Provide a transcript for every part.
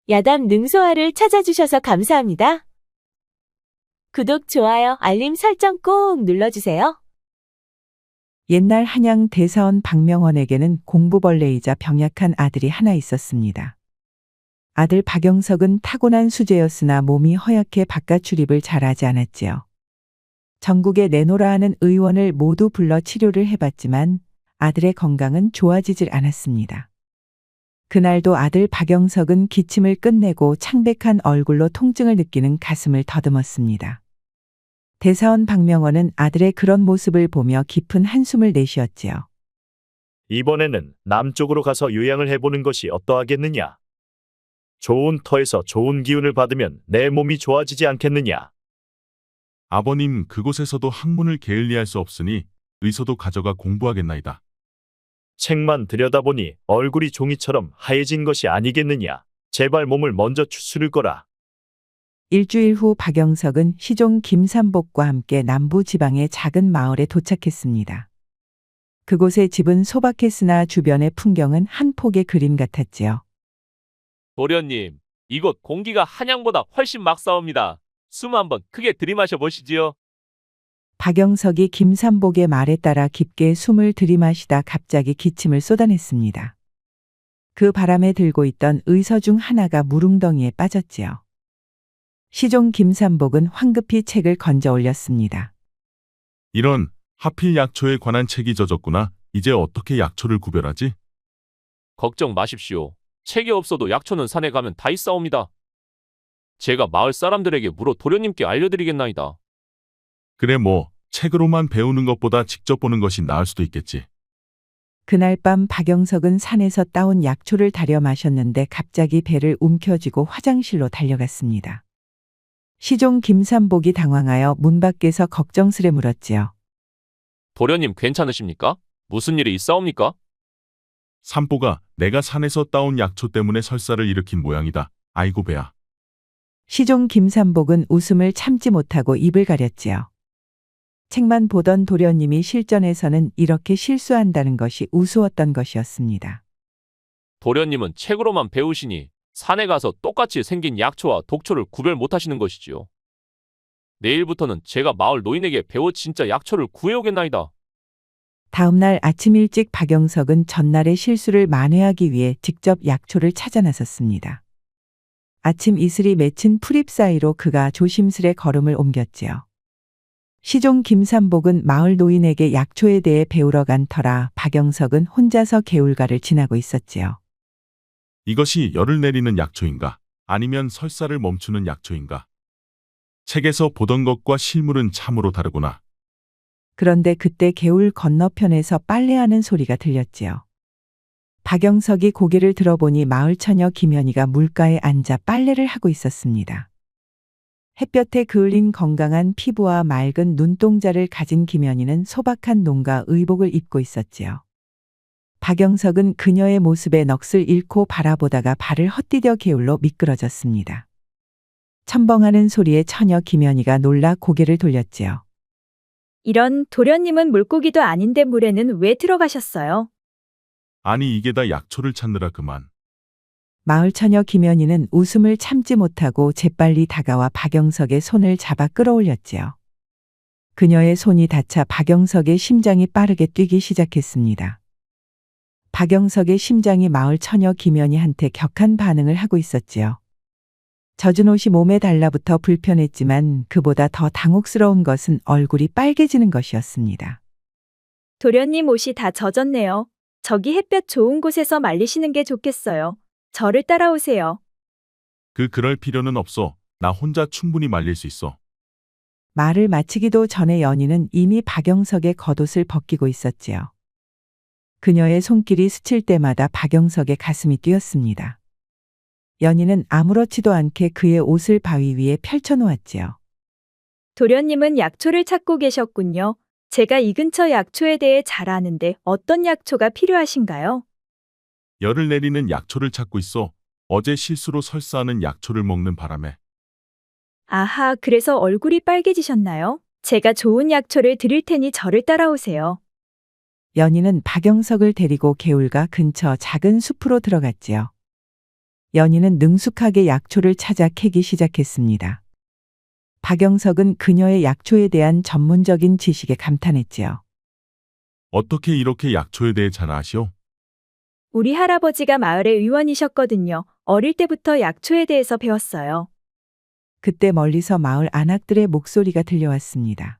야담 능소화를 찾아주셔서 감사합니다. 구독, 좋아요, 알림 설정 꼭 눌러주세요. 옛날 한양 대사원 박명원에게는 공부벌레이자 병약한 아들이 하나 있었습니다. 아들 박영석은 타고난 수재였으나 몸이 허약해 바깥 출입을 잘하지 않았지요. 전국에 내노라 하는 의원을 모두 불러 치료를 해봤지만 아들의 건강은 좋아지질 않았습니다. 그날도 아들 박영석은 기침을 끝내고 창백한 얼굴로 통증을 느끼는 가슴을 더듬었습니다. 대사원 박명원은 아들의 그런 모습을 보며 깊은 한숨을 내쉬었지요. 이번에는 남쪽으로 가서 요양을 해보는 것이 어떠하겠느냐? 좋은 터에서 좋은 기운을 받으면 내 몸이 좋아지지 않겠느냐? 아버님, 그곳에서도 학문을 게을리할 수 없으니 의서도 가져가 공부하겠나이다. 책만 들여다보니 얼굴이 종이처럼 하얘진 것이 아니겠느냐? 제발 몸을 먼저 추스를 거라. 일주일 후 박영석은 시종 김삼복과 함께 남부 지방의 작은 마을에 도착했습니다. 그곳의 집은 소박했으나 주변의 풍경은 한 폭의 그림 같았지요. 도련님, 이곳 공기가 한양보다 훨씬 막사옵니다. 숨 한번 크게 들이마셔 보시지요. 박영석이 김삼복의 말에 따라 깊게 숨을 들이마시다 갑자기 기침을 쏟아냈습니다. 그 바람에 들고 있던 의서 중 하나가 무릉덩이에 빠졌지요. 시종 김삼복은 황급히 책을 건져 올렸습니다. 이런, 하필 약초에 관한 책이 젖었구나. 이제 어떻게 약초를 구별하지? 걱정 마십시오. 책이 없어도 약초는 산에 가면 다 있사옵니다. 제가 마을 사람들에게 물어 도련님께 알려드리겠나이다. 그래 뭐, 책으로만 배우는 것보다 직접 보는 것이 나을 수도 있겠지. 그날 밤 박영석은 산에서 따온 약초를 다려 마셨는데 갑자기 배를 움켜쥐고 화장실로 달려갔습니다. 시종 김삼복이 당황하여 문 밖에서 걱정스레 물었지요. 도련님 괜찮으십니까? 무슨 일이 있사옵니까? 삼보가 내가 산에서 따온 약초 때문에 설사를 일으킨 모양이다. 아이고 배야. 시종 김삼복은 웃음을 참지 못하고 입을 가렸지요. 책만 보던 도련님이 실전에서는 이렇게 실수한다는 것이 우스웠던 것이었습니다. 도련님은 책으로만 배우시니 산에 가서 똑같이 생긴 약초와 독초를 구별 못하시는 것이지요. 내일부터는 제가 마을 노인에게 배워 진짜 약초를 구해오겠나이다. 다음 날 아침 일찍 박영석은 전날의 실수를 만회하기 위해 직접 약초를 찾아 나섰습니다. 아침 이슬이 맺힌 풀잎 사이로 그가 조심스레 걸음을 옮겼지요. 시종 김삼복은 마을 노인에게 약초에 대해 배우러 간 터라 박영석은 혼자서 개울가를 지나고 있었지요. 이것이 열을 내리는 약초인가? 아니면 설사를 멈추는 약초인가? 책에서 보던 것과 실물은 참으로 다르구나. 그런데 그때 개울 건너편에서 빨래하는 소리가 들렸지요. 박영석이 고개를 들어보니 마을 처녀 김연희가 물가에 앉아 빨래를 하고 있었습니다. 햇볕에 그을린 건강한 피부와 맑은 눈동자를 가진 김연희는 소박한 농가 의복을 입고 있었지요. 박영석은 그녀의 모습에 넋을 잃고 바라보다가 발을 헛디뎌 개울로 미끄러졌습니다. 첨벙하는 소리에 처녀 김연희가 놀라 고개를 돌렸지요. 이런, 도련님은 물고기도 아닌데 물에는 왜 들어가셨어요? 아니 이게 다 약초를 찾느라 그만. 마을 처녀 김연희는 웃음을 참지 못하고 재빨리 다가와 박영석의 손을 잡아 끌어올렸지요. 그녀의 손이 닿자 박영석의 심장이 빠르게 뛰기 시작했습니다. 박영석의 심장이 마을 처녀 김연희한테 격한 반응을 하고 있었지요. 젖은 옷이 몸에 달라붙어 불편했지만 그보다 더 당혹스러운 것은 얼굴이 빨개지는 것이었습니다. 도련님 옷이 다 젖었네요. 저기 햇볕 좋은 곳에서 말리시는 게 좋겠어요. 저를 따라오세요. 그럴 필요는 없어. 나 혼자 충분히 말릴 수 있어. 말을 마치기도 전에 연희는 이미 박영석의 겉옷을 벗기고 있었지요. 그녀의 손길이 스칠 때마다 박영석의 가슴이 뛰었습니다. 연희는 아무렇지도 않게 그의 옷을 바위 위에 펼쳐놓았지요. 도련님은 약초를 찾고 계셨군요. 제가 이 근처 약초에 대해 잘 아는데 어떤 약초가 필요하신가요? 열을 내리는 약초를 찾고 있어. 어제 실수로 설사하는 약초를 먹는 바람에. 아하, 그래서 얼굴이 빨개지셨나요? 제가 좋은 약초를 드릴 테니 저를 따라오세요. 연희는 박영석을 데리고 개울가 근처 작은 숲으로 들어갔지요. 연희는 능숙하게 약초를 찾아 캐기 시작했습니다. 박영석은 그녀의 약초에 대한 전문적인 지식에 감탄했지요. 어떻게 이렇게 약초에 대해 잘 아시오? 우리 할아버지가 마을의 의원이셨거든요. 어릴 때부터 약초에 대해서 배웠어요. 그때 멀리서 마을 안악들의 목소리가 들려왔습니다.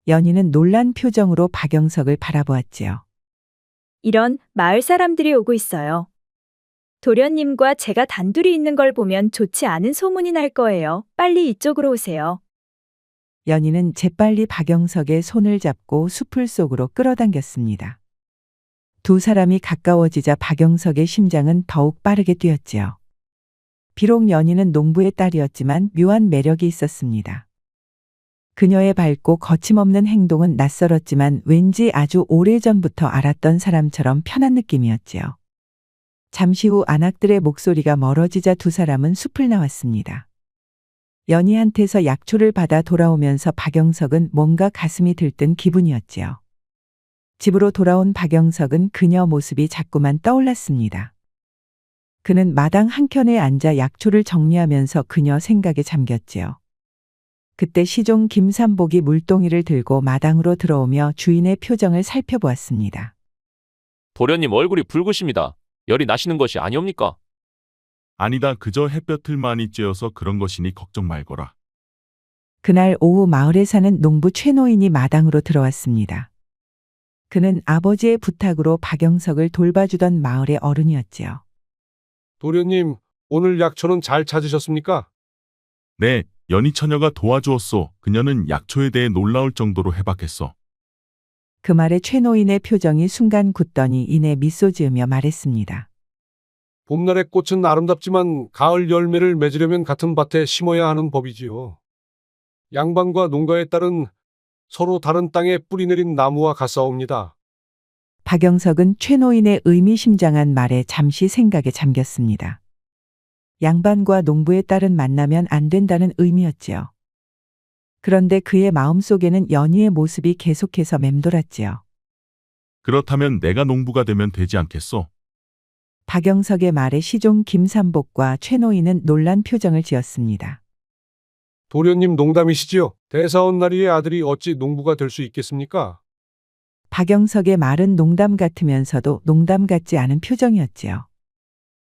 연희는 놀란 표정으로 박영석을 바라보았지요. 이런 마을 사람들이 오고 있어요. 도련님과 제가 단둘이 있는 걸 보면 좋지 않은 소문이 날 거예요. 빨리 이쪽으로 오세요. 연희는 재빨리 박영석의 손을 잡고 숲을 속으로 끌어당겼습니다. 두 사람이 가까워지자 박영석의 심장은 더욱 빠르게 뛰었지요. 비록 연희는 농부의 딸이었지만 묘한 매력이 있었습니다. 그녀의 밝고 거침없는 행동은 낯설었지만 왠지 아주 오래전부터 알았던 사람처럼 편한 느낌이었지요. 잠시 후 안악들의 목소리가 멀어지자 두 사람은 숲을 나왔습니다. 연희한테서 약초를 받아 돌아오면서 박영석은 뭔가 가슴이 들뜬 기분이었지요. 집으로 돌아온 박영석은 그녀 모습이 자꾸만 떠올랐습니다. 그는 마당 한켠에 앉아 약초를 정리하면서 그녀 생각에 잠겼지요. 그때 시종 김삼복이 물동이를 들고 마당으로 들어오며 주인의 표정을 살펴보았습니다. 도련님 얼굴이 붉으십니다. 열이 나시는 것이 아니옵니까? 아니다. 그저 햇볕을 많이 쬐어서 그런 것이니 걱정 말거라. 그날 오후 마을에 사는 농부 최노인이 마당으로 들어왔습니다. 그는 아버지의 부탁으로 박영석을 돌봐주던 마을의 어른이었지요. 도련님, 오늘 약초는 잘 찾으셨습니까? 네, 연희 처녀가 도와주었소. 그녀는 약초에 대해 놀라울 정도로 해박했어. 그 말에 최노인의 표정이 순간 굳더니 이내 미소 지으며 말했습니다. 봄날의 꽃은 아름답지만 가을 열매를 맺으려면 같은 밭에 심어야 하는 법이지요. 양반과 농가의 딸은 서로 다른 땅에 뿌리 내린 나무와 같사옵니다. 박영석은 최노인의 의미심장한 말에 잠시 생각에 잠겼습니다. 양반과 농부의 딸은 만나면 안 된다는 의미였지요. 그런데 그의 마음속에는 연희의 모습이 계속해서 맴돌았지요. 그렇다면 내가 농부가 되면 되지 않겠소? 박영석의 말에 시종 김삼복과 최노인은 놀란 표정을 지었습니다. 도련님 농담이시지요? 대사원 나리의 아들이 어찌 농부가 될 수 있겠습니까? 박영석의 말은 농담 같으면서도 농담 같지 않은 표정이었지요.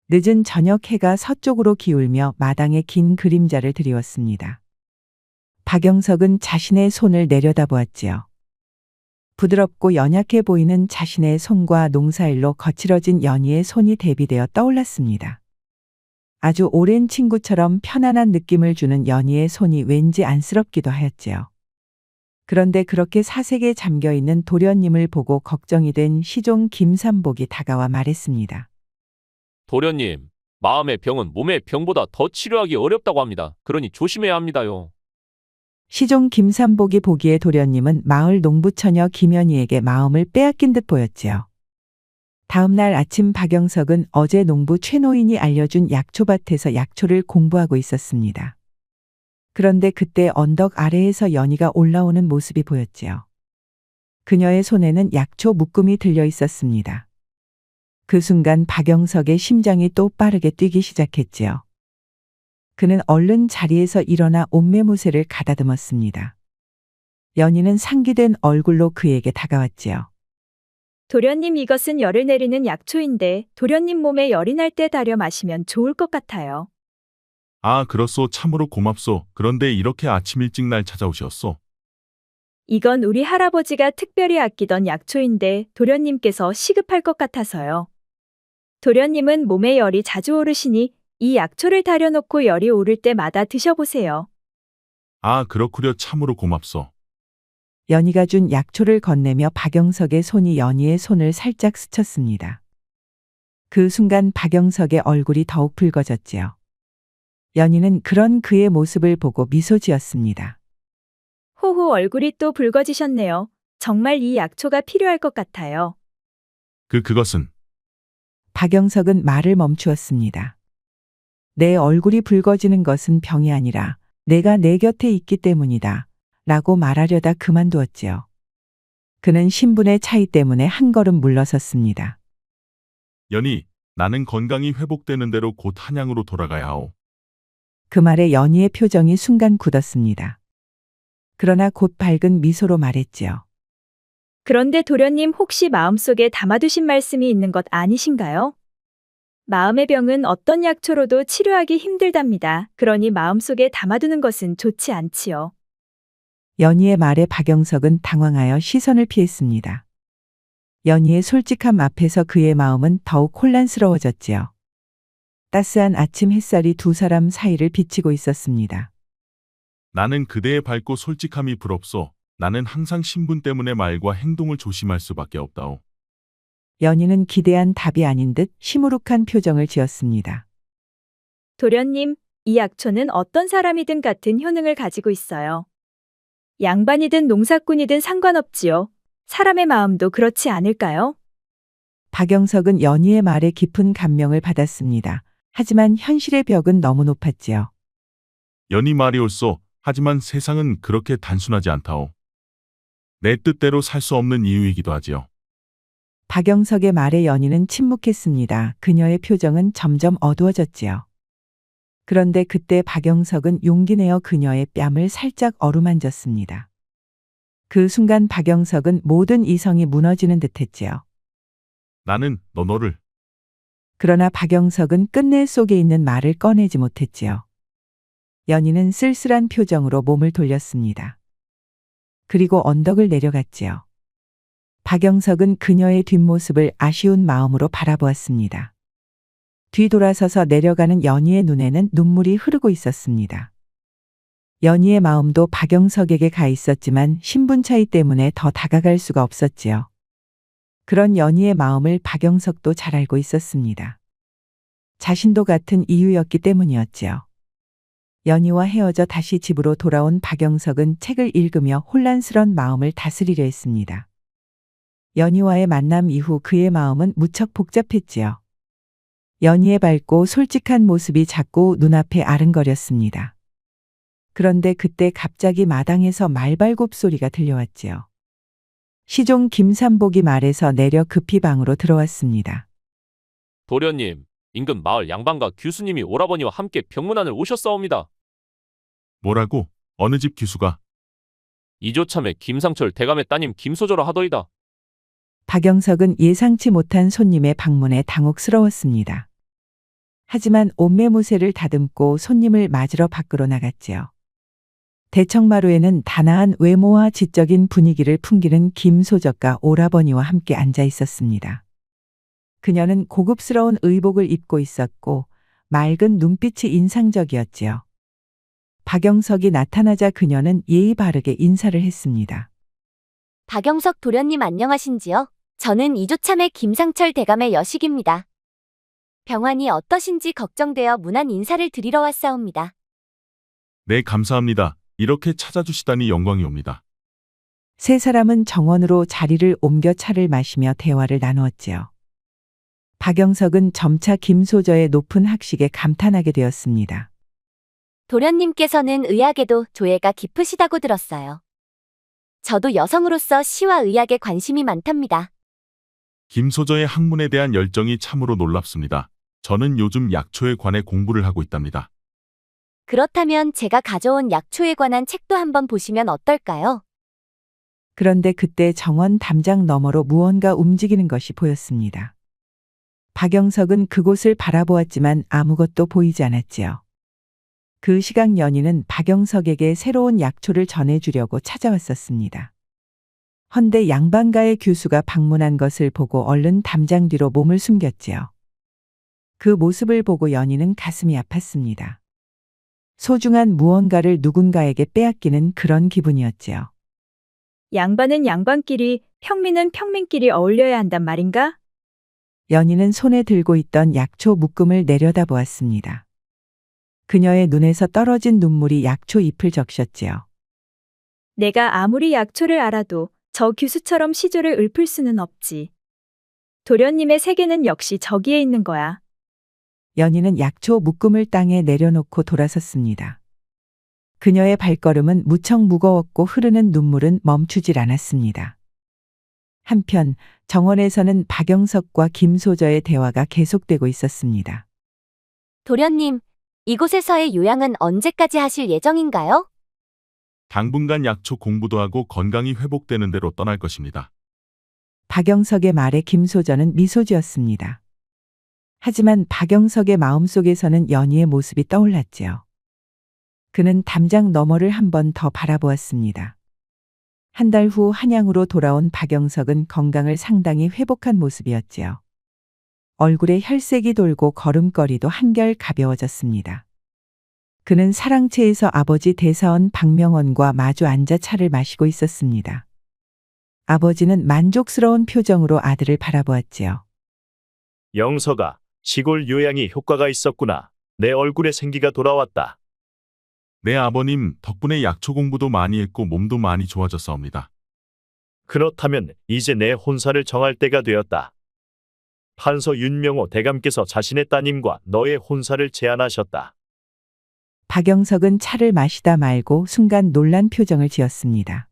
늦은 저녁 해가 서쪽으로 기울며 마당에 긴 그림자를 드리웠습니다. 박영석은 자신의 손을 내려다보았지요. 부드럽고 연약해 보이는 자신의 손과 농사일로 거칠어진 연희의 손이 대비되어 떠올랐습니다. 아주 오랜 친구처럼 편안한 느낌을 주는 연희의 손이 왠지 안쓰럽기도 하였지요. 그런데 그렇게 사색에 잠겨있는 도련님을 보고 걱정이 된 시종 김삼복이 다가와 말했습니다. 도련님, 마음의 병은 몸의 병보다 더 치료하기 어렵다고 합니다. 그러니 조심해야 합니다요. 시종 김삼복이 보기에 도련님은 마을 농부처녀 김연희에게 마음을 빼앗긴 듯 보였지요. 다음 날 아침 박영석은 어제 농부 최노인이 알려준 약초밭에서 약초를 공부하고 있었습니다. 그런데 그때 언덕 아래에서 연희가 올라오는 모습이 보였지요. 그녀의 손에는 약초 묶음이 들려 있었습니다. 그 순간 박영석의 심장이 또 빠르게 뛰기 시작했지요. 그는 얼른 자리에서 일어나 옷매무새를 가다듬었습니다. 연희는 상기된 얼굴로 그에게 다가왔지요. 도련님 이것은 열을 내리는 약초인데 도련님 몸에 열이 날 때 달여 마시면 좋을 것 같아요. 아, 그렇소. 참으로 고맙소. 그런데 이렇게 아침 일찍 날 찾아오셨소. 이건 우리 할아버지가 특별히 아끼던 약초인데 도련님께서 시급할 것 같아서요. 도련님은 몸에 열이 자주 오르시니 이 약초를 달여놓고 열이 오를 때마다 드셔보세요. 아, 그렇구려. 참으로 고맙소. 연희가 준 약초를 건네며 박영석의 손이 연희의 손을 살짝 스쳤습니다. 그 순간 박영석의 얼굴이 더욱 붉어졌지요. 연희는 그런 그의 모습을 보고 미소 지었습니다. 호호 얼굴이 또 붉어지셨네요. 정말 이 약초가 필요할 것 같아요. 그것은 박영석은 말을 멈추었습니다. 내 얼굴이 붉어지는 것은 병이 아니라 내가 내 곁에 있기 때문이다. 라고 말하려다 그만두었지요. 그는 신분의 차이 때문에 한 걸음 물러섰습니다. 연희, 나는 건강이 회복되는 대로 곧 한양으로 돌아가야 하오. 그 말에 연희의 표정이 순간 굳었습니다. 그러나 곧 밝은 미소로 말했지요. 그런데 도련님 혹시 마음속에 담아두신 말씀이 있는 것 아니신가요? 마음의 병은 어떤 약초로도 치료하기 힘들답니다. 그러니 마음속에 담아두는 것은 좋지 않지요. 연희의 말에 박영석은 당황하여 시선을 피했습니다. 연희의 솔직함 앞에서 그의 마음은 더욱 혼란스러워졌지요. 따스한 아침 햇살이 두 사람 사이를 비치고 있었습니다. 나는 그대의 밝고 솔직함이 부럽소. 나는 항상 신분 때문에 말과 행동을 조심할 수밖에 없다오. 연희는 기대한 답이 아닌 듯 시무룩한 표정을 지었습니다. 도련님, 이 약초는 어떤 사람이든 같은 효능을 가지고 있어요. 양반이든 농사꾼이든 상관없지요. 사람의 마음도 그렇지 않을까요? 박영석은 연희의 말에 깊은 감명을 받았습니다. 하지만 현실의 벽은 너무 높았지요. 연희 말이 옳소. 하지만 세상은 그렇게 단순하지 않다오. 내 뜻대로 살 수 없는 이유이기도 하지요. 박영석의 말에 연희는 침묵했습니다. 그녀의 표정은 점점 어두워졌지요. 그런데 그때 박영석은 용기 내어 그녀의 뺨을 살짝 어루만졌습니다. 그 순간 박영석은 모든 이성이 무너지는 듯했지요. 나는 너를 그러나 박영석은 끝내 속에 있는 말을 꺼내지 못했지요. 연희는 쓸쓸한 표정으로 몸을 돌렸습니다. 그리고 언덕을 내려갔지요. 박영석은 그녀의 뒷모습을 아쉬운 마음으로 바라보았습니다. 뒤돌아서서 내려가는 연희의 눈에는 눈물이 흐르고 있었습니다. 연희의 마음도 박영석에게 가 있었지만 신분 차이 때문에 더 다가갈 수가 없었지요. 그런 연희의 마음을 박영석도 잘 알고 있었습니다. 자신도 같은 이유였기 때문이었지요. 연희와 헤어져 다시 집으로 돌아온 박영석은 책을 읽으며 혼란스런 마음을 다스리려 했습니다. 연희와의 만남 이후 그의 마음은 무척 복잡했지요. 연희의 밝고 솔직한 모습이 자꾸 눈앞에 아른거렸습니다. 그런데 그때 갑자기 마당에서 말발굽 소리가 들려왔지요. 시종 김삼복이 말에서 내려 급히 방으로 들어왔습니다. 도련님, 인근 마을 양반과 교수님이 오라버니와 함께 병문안을 오셨사옵니다. 뭐라고? 어느 집 기수가? 이조참에 김상철 대감의 따님 김소저라 하더이다. 박영석은 예상치 못한 손님의 방문에 당혹스러웠습니다. 하지만 옷매무새를 다듬고 손님을 맞으러 밖으로 나갔지요. 대청마루에는 단아한 외모와 지적인 분위기를 풍기는 김소적과 오라버니와 함께 앉아 있었습니다. 그녀는 고급스러운 의복을 입고 있었고 맑은 눈빛이 인상적이었지요. 박영석이 나타나자 그녀는 예의 바르게 인사를 했습니다. 박영석 도련님 안녕하신지요? 저는 이조참의 김상철 대감의 여식입니다. 병환이 어떠신지 걱정되어 문안 인사를 드리러 왔사옵니다. 네, 감사합니다. 이렇게 찾아주시다니 영광이옵니다. 세 사람은 정원으로 자리를 옮겨 차를 마시며 대화를 나누었지요. 박영석은 점차 김소저의 높은 학식에 감탄하게 되었습니다. 도련님께서는 의학에도 조예가 깊으시다고 들었어요. 저도 여성으로서 시와 의학에 관심이 많답니다. 김소저의 학문에 대한 열정이 참으로 놀랍습니다. 저는 요즘 약초에 관해 공부를 하고 있답니다. 그렇다면 제가 가져온 약초에 관한 책도 한번 보시면 어떨까요? 그런데 그때 정원 담장 너머로 무언가 움직이는 것이 보였습니다. 박영석은 그곳을 바라보았지만 아무것도 보이지 않았지요. 그 시각 연희는 박영석에게 새로운 약초를 전해주려고 찾아왔었습니다. 헌데 양반가의 교수가 방문한 것을 보고 얼른 담장 뒤로 몸을 숨겼지요. 그 모습을 보고 연희는 가슴이 아팠습니다. 소중한 무언가를 누군가에게 빼앗기는 그런 기분이었지요. 양반은 양반끼리, 평민은 평민끼리 어울려야 한단 말인가? 연희는 손에 들고 있던 약초 묶음을 내려다보았습니다. 그녀의 눈에서 떨어진 눈물이 약초 잎을 적셨지요. 내가 아무리 약초를 알아도 저 규수처럼 시조를 읊을 수는 없지. 도련님의 세계는 역시 저기에 있는 거야. 연희는 약초 묶음을 땅에 내려놓고 돌아섰습니다. 그녀의 발걸음은 무척 무거웠고 흐르는 눈물은 멈추질 않았습니다. 한편 정원에서는 박영석과 김소저의 대화가 계속되고 있었습니다. 도련님, 이곳에서의 요양은 언제까지 하실 예정인가요? 당분간 약초 공부도 하고 건강이 회복되는 대로 떠날 것입니다. 박영석의 말에 김소저는 미소 지었습니다. 하지만 박영석의 마음속에서는 연희의 모습이 떠올랐지요. 그는 담장 너머를 한 번 더 바라보았습니다. 한 달 후 한양으로 돌아온 박영석은 건강을 상당히 회복한 모습이었지요. 얼굴에 혈색이 돌고 걸음걸이도 한결 가벼워졌습니다. 그는 사랑채에서 아버지 대사원 박명원과 마주 앉아 차를 마시고 있었습니다. 아버지는 만족스러운 표정으로 아들을 바라보았지요. 영석아, 시골 요양이 효과가 있었구나. 내 얼굴에 생기가 돌아왔다. 네, 아버님 덕분에 약초 공부도 많이 했고 몸도 많이 좋아졌사옵니다. 그렇다면 이제 내 혼사를 정할 때가 되었다. 판서 윤명호 대감께서 자신의 따님과 너의 혼사를 제안하셨다. 박영석은 차를 마시다 말고 순간 놀란 표정을 지었습니다.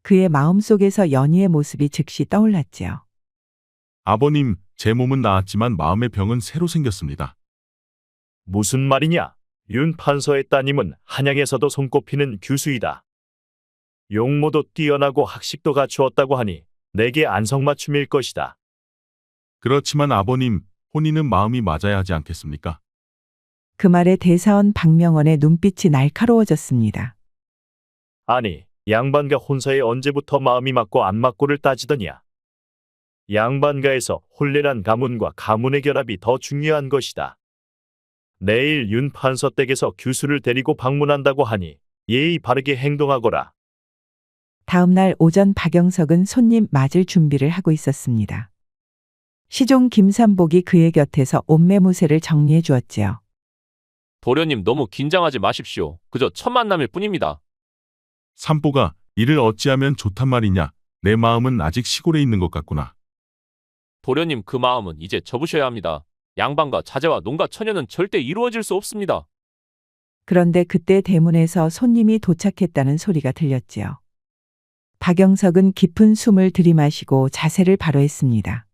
그의 마음속에서 연희의 모습이 즉시 떠올랐지요. 아버님, 제 몸은 나았지만 마음의 병은 새로 생겼습니다. 무슨 말이냐? 윤 판서의 따님은 한양에서도 손꼽히는 규수이다. 용모도 뛰어나고 학식도 갖추었다고 하니 내게 안성맞춤일 것이다. 그렇지만 아버님, 혼인은 마음이 맞아야 하지 않겠습니까? 그 말에 대사원 박명원의 눈빛이 날카로워졌습니다. 아니, 양반가 혼사에 언제부터 마음이 맞고 안 맞고를 따지더냐? 양반가에서 혼례란 가문과 가문의 결합이 더 중요한 것이다. 내일 윤 판서 댁에서 규수를 데리고 방문한다고 하니 예의 바르게 행동하거라. 다음 날 오전 박영석은 손님 맞을 준비를 하고 있었습니다. 시종 김삼복이 그의 곁에서 옷매무새를 정리해 주었지요. 도련님 너무 긴장하지 마십시오. 그저 첫 만남일 뿐입니다. 삼보가 이를 어찌하면 좋단 말이냐. 내 마음은 아직 시골에 있는 것 같구나. 도련님 그 마음은 이제 접으셔야 합니다. 양반과 자제와 농가 처녀는 절대 이루어질 수 없습니다. 그런데 그때 대문에서 손님이 도착했다는 소리가 들렸지요. 박영석은 깊은 숨을 들이마시고 자세를 바로 했습니다.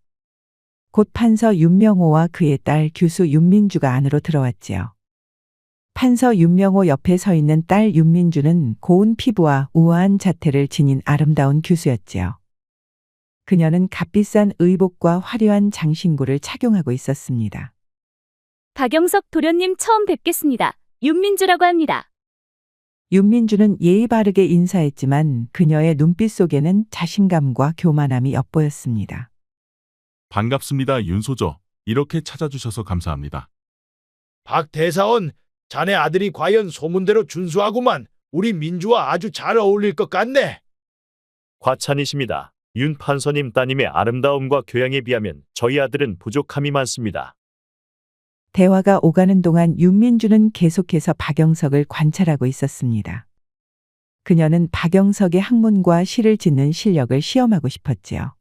곧 판서 윤명호와 그의 딸 규수 윤민주가 안으로 들어왔지요. 판서 윤명호 옆에 서 있는 딸 윤민주는 고운 피부와 우아한 자태를 지닌 아름다운 규수였지요. 그녀는 값비싼 의복과 화려한 장신구를 착용하고 있었습니다. 박영석 도련님 처음 뵙겠습니다. 윤민주라고 합니다. 윤민주는 예의 바르게 인사했지만 그녀의 눈빛 속에는 자신감과 교만함이 엿보였습니다. 반갑습니다, 윤소저. 이렇게 찾아주셔서 감사합니다. 박 대사원, 자네 아들이 과연 소문대로 준수하구만. 우리 민주와 아주 잘 어울릴 것 같네. 과찬이십니다. 윤 판서님 따님의 아름다움과 교양에 비하면 저희 아들은 부족함이 많습니다. 대화가 오가는 동안 윤민주는 계속해서 박영석을 관찰하고 있었습니다. 그녀는 박영석의 학문과 시를 짓는 실력을 시험하고 싶었지요.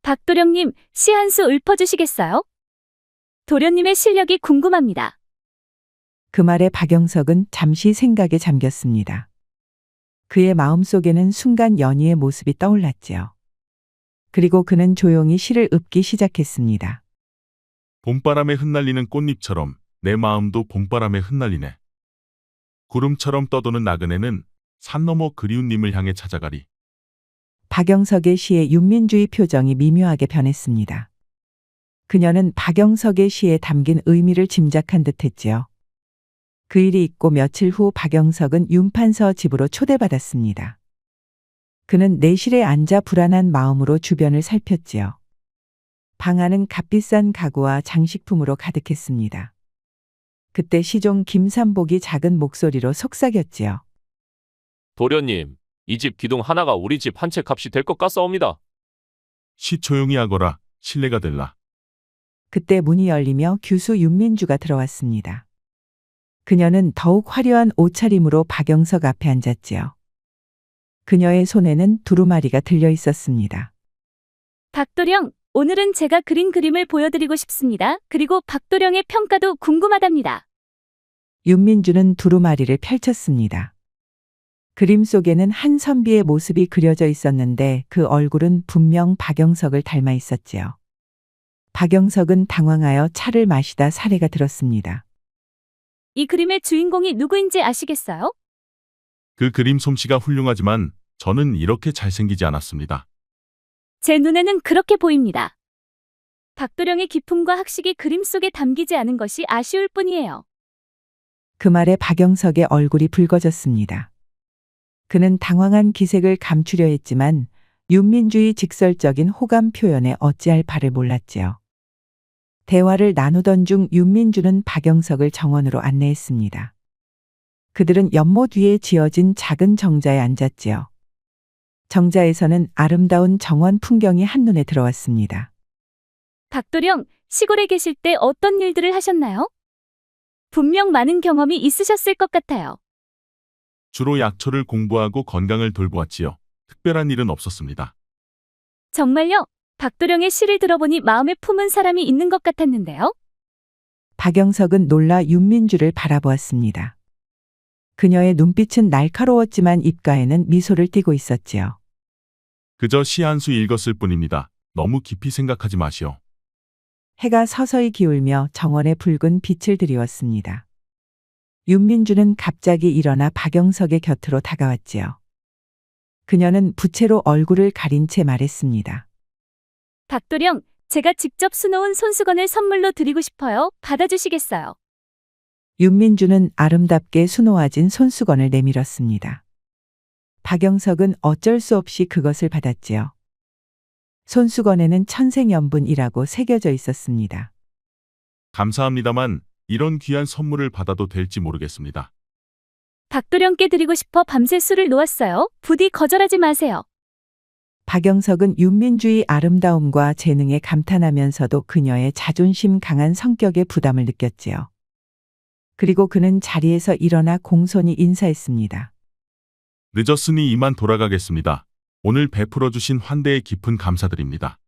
박도령님, 시 한 수 읊어주시겠어요? 도련님의 실력이 궁금합니다. 그 말에 박영석은 잠시 생각에 잠겼습니다. 그의 마음속에는 순간 연희의 모습이 떠올랐지요. 그리고 그는 조용히 시를 읊기 시작했습니다. 봄바람에 흩날리는 꽃잎처럼 내 마음도 봄바람에 흩날리네. 구름처럼 떠도는 나그네는 산 너머 그리운 님을 향해 찾아가리. 박영석의 시에 윤민주의 표정이 미묘하게 변했습니다. 그녀는 박영석의 시에 담긴 의미를 짐작한 듯했지요. 그 일이 있고 며칠 후 박영석은 윤판서 집으로 초대받았습니다. 그는 내실에 앉아 불안한 마음으로 주변을 살폈지요. 방 안은 값비싼 가구와 장식품으로 가득했습니다. 그때 시종 김삼복이 작은 목소리로 속삭였지요. 도련님, 이 집 기둥 하나가 우리 집 한 채 값이 될 것 같사옵니다. 시 조용히 하거라. 실례가 될라. 그때 문이 열리며 규수 윤민주가 들어왔습니다. 그녀는 더욱 화려한 옷차림으로 박영석 앞에 앉았지요. 그녀의 손에는 두루마리가 들려 있었습니다. 박도령, 오늘은 제가 그린 그림을 보여드리고 싶습니다. 그리고 박도령의 평가도 궁금하답니다. 윤민주는 두루마리를 펼쳤습니다. 그림 속에는 한 선비의 모습이 그려져 있었는데 그 얼굴은 분명 박영석을 닮아 있었지요. 박영석은 당황하여 차를 마시다 사례가 들었습니다. 이 그림의 주인공이 누구인지 아시겠어요? 그 그림 솜씨가 훌륭하지만 저는 이렇게 잘생기지 않았습니다. 제 눈에는 그렇게 보입니다. 박도령의 기품과 학식이 그림 속에 담기지 않은 것이 아쉬울 뿐이에요. 그 말에 박영석의 얼굴이 붉어졌습니다. 그는 당황한 기색을 감추려 했지만 윤민주의 직설적인 호감 표현에 어찌할 바를 몰랐지요. 대화를 나누던 중 윤민주는 박영석을 정원으로 안내했습니다. 그들은 연못 위에 지어진 작은 정자에 앉았지요. 정자에서는 아름다운 정원 풍경이 한눈에 들어왔습니다. 박도령, 시골에 계실 때 어떤 일들을 하셨나요? 분명 많은 경험이 있으셨을 것 같아요. 주로 약초를 공부하고 건강을 돌보았지요. 특별한 일은 없었습니다. 정말요? 박도령의 시를 들어보니 마음에 품은 사람이 있는 것 같았는데요. 박영석은 놀라 윤민주를 바라보았습니다. 그녀의 눈빛은 날카로웠지만 입가에는 미소를 띠고 있었지요. 그저 시 한 수 읽었을 뿐입니다. 너무 깊이 생각하지 마시오. 해가 서서히 기울며 정원에 붉은 빛을 드리웠습니다. 윤민주는 갑자기 일어나 박영석의 곁으로 다가왔지요. 그녀는 부채로 얼굴을 가린 채 말했습니다. 박도령, 제가 직접 수놓은 손수건을 선물로 드리고 싶어요. 받아주시겠어요? 윤민주는 아름답게 수놓아진 손수건을 내밀었습니다. 박영석은 어쩔 수 없이 그것을 받았지요. 손수건에는 천생연분이라고 새겨져 있었습니다. 감사합니다만 이런 귀한 선물을 받아도 될지 모르겠습니다. 박도령께 드리고 싶어 밤새 술을 놓았어요. 부디 거절하지 마세요. 박영석은 윤민주의 아름다움과 재능에 감탄하면서도 그녀의 자존심 강한 성격에 부담을 느꼈지요. 그리고 그는 자리에서 일어나 공손히 인사했습니다. 늦었으니 이만 돌아가겠습니다. 오늘 베풀어 주신 환대에 깊은 감사드립니다.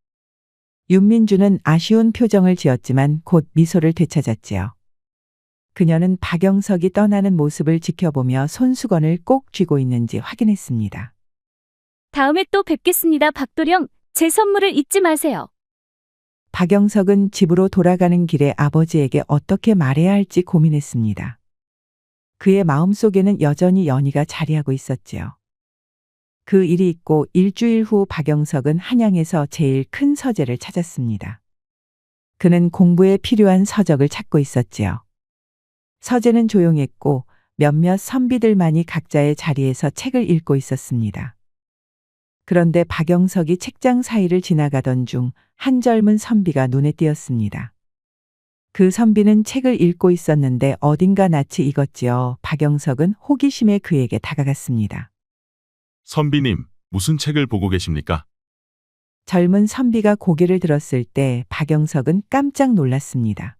윤민주는 아쉬운 표정을 지었지만 곧 미소를 되찾았지요. 그녀는 박영석이 떠나는 모습을 지켜보며 손수건을 꼭 쥐고 있는지 확인했습니다. 다음에 또 뵙겠습니다. 박도령, 제 선물을 잊지 마세요. 박영석은 집으로 돌아가는 길에 아버지에게 어떻게 말해야 할지 고민했습니다. 그의 마음속에는 여전히 연희가 자리하고 있었지요. 그 일이 있고 일주일 후 박영석은 한양에서 제일 큰 서재를 찾았습니다. 그는 공부에 필요한 서적을 찾고 있었지요. 서재는 조용했고 몇몇 선비들만이 각자의 자리에서 책을 읽고 있었습니다. 그런데 박영석이 책장 사이를 지나가던 중 한 젊은 선비가 눈에 띄었습니다. 그 선비는 책을 읽고 있었는데 어딘가 낯이 익었지요. 박영석은 호기심에 그에게 다가갔습니다. 선비님, 무슨 책을 보고 계십니까? 젊은 선비가 고개를 들었을 때 박영석은 깜짝 놀랐습니다.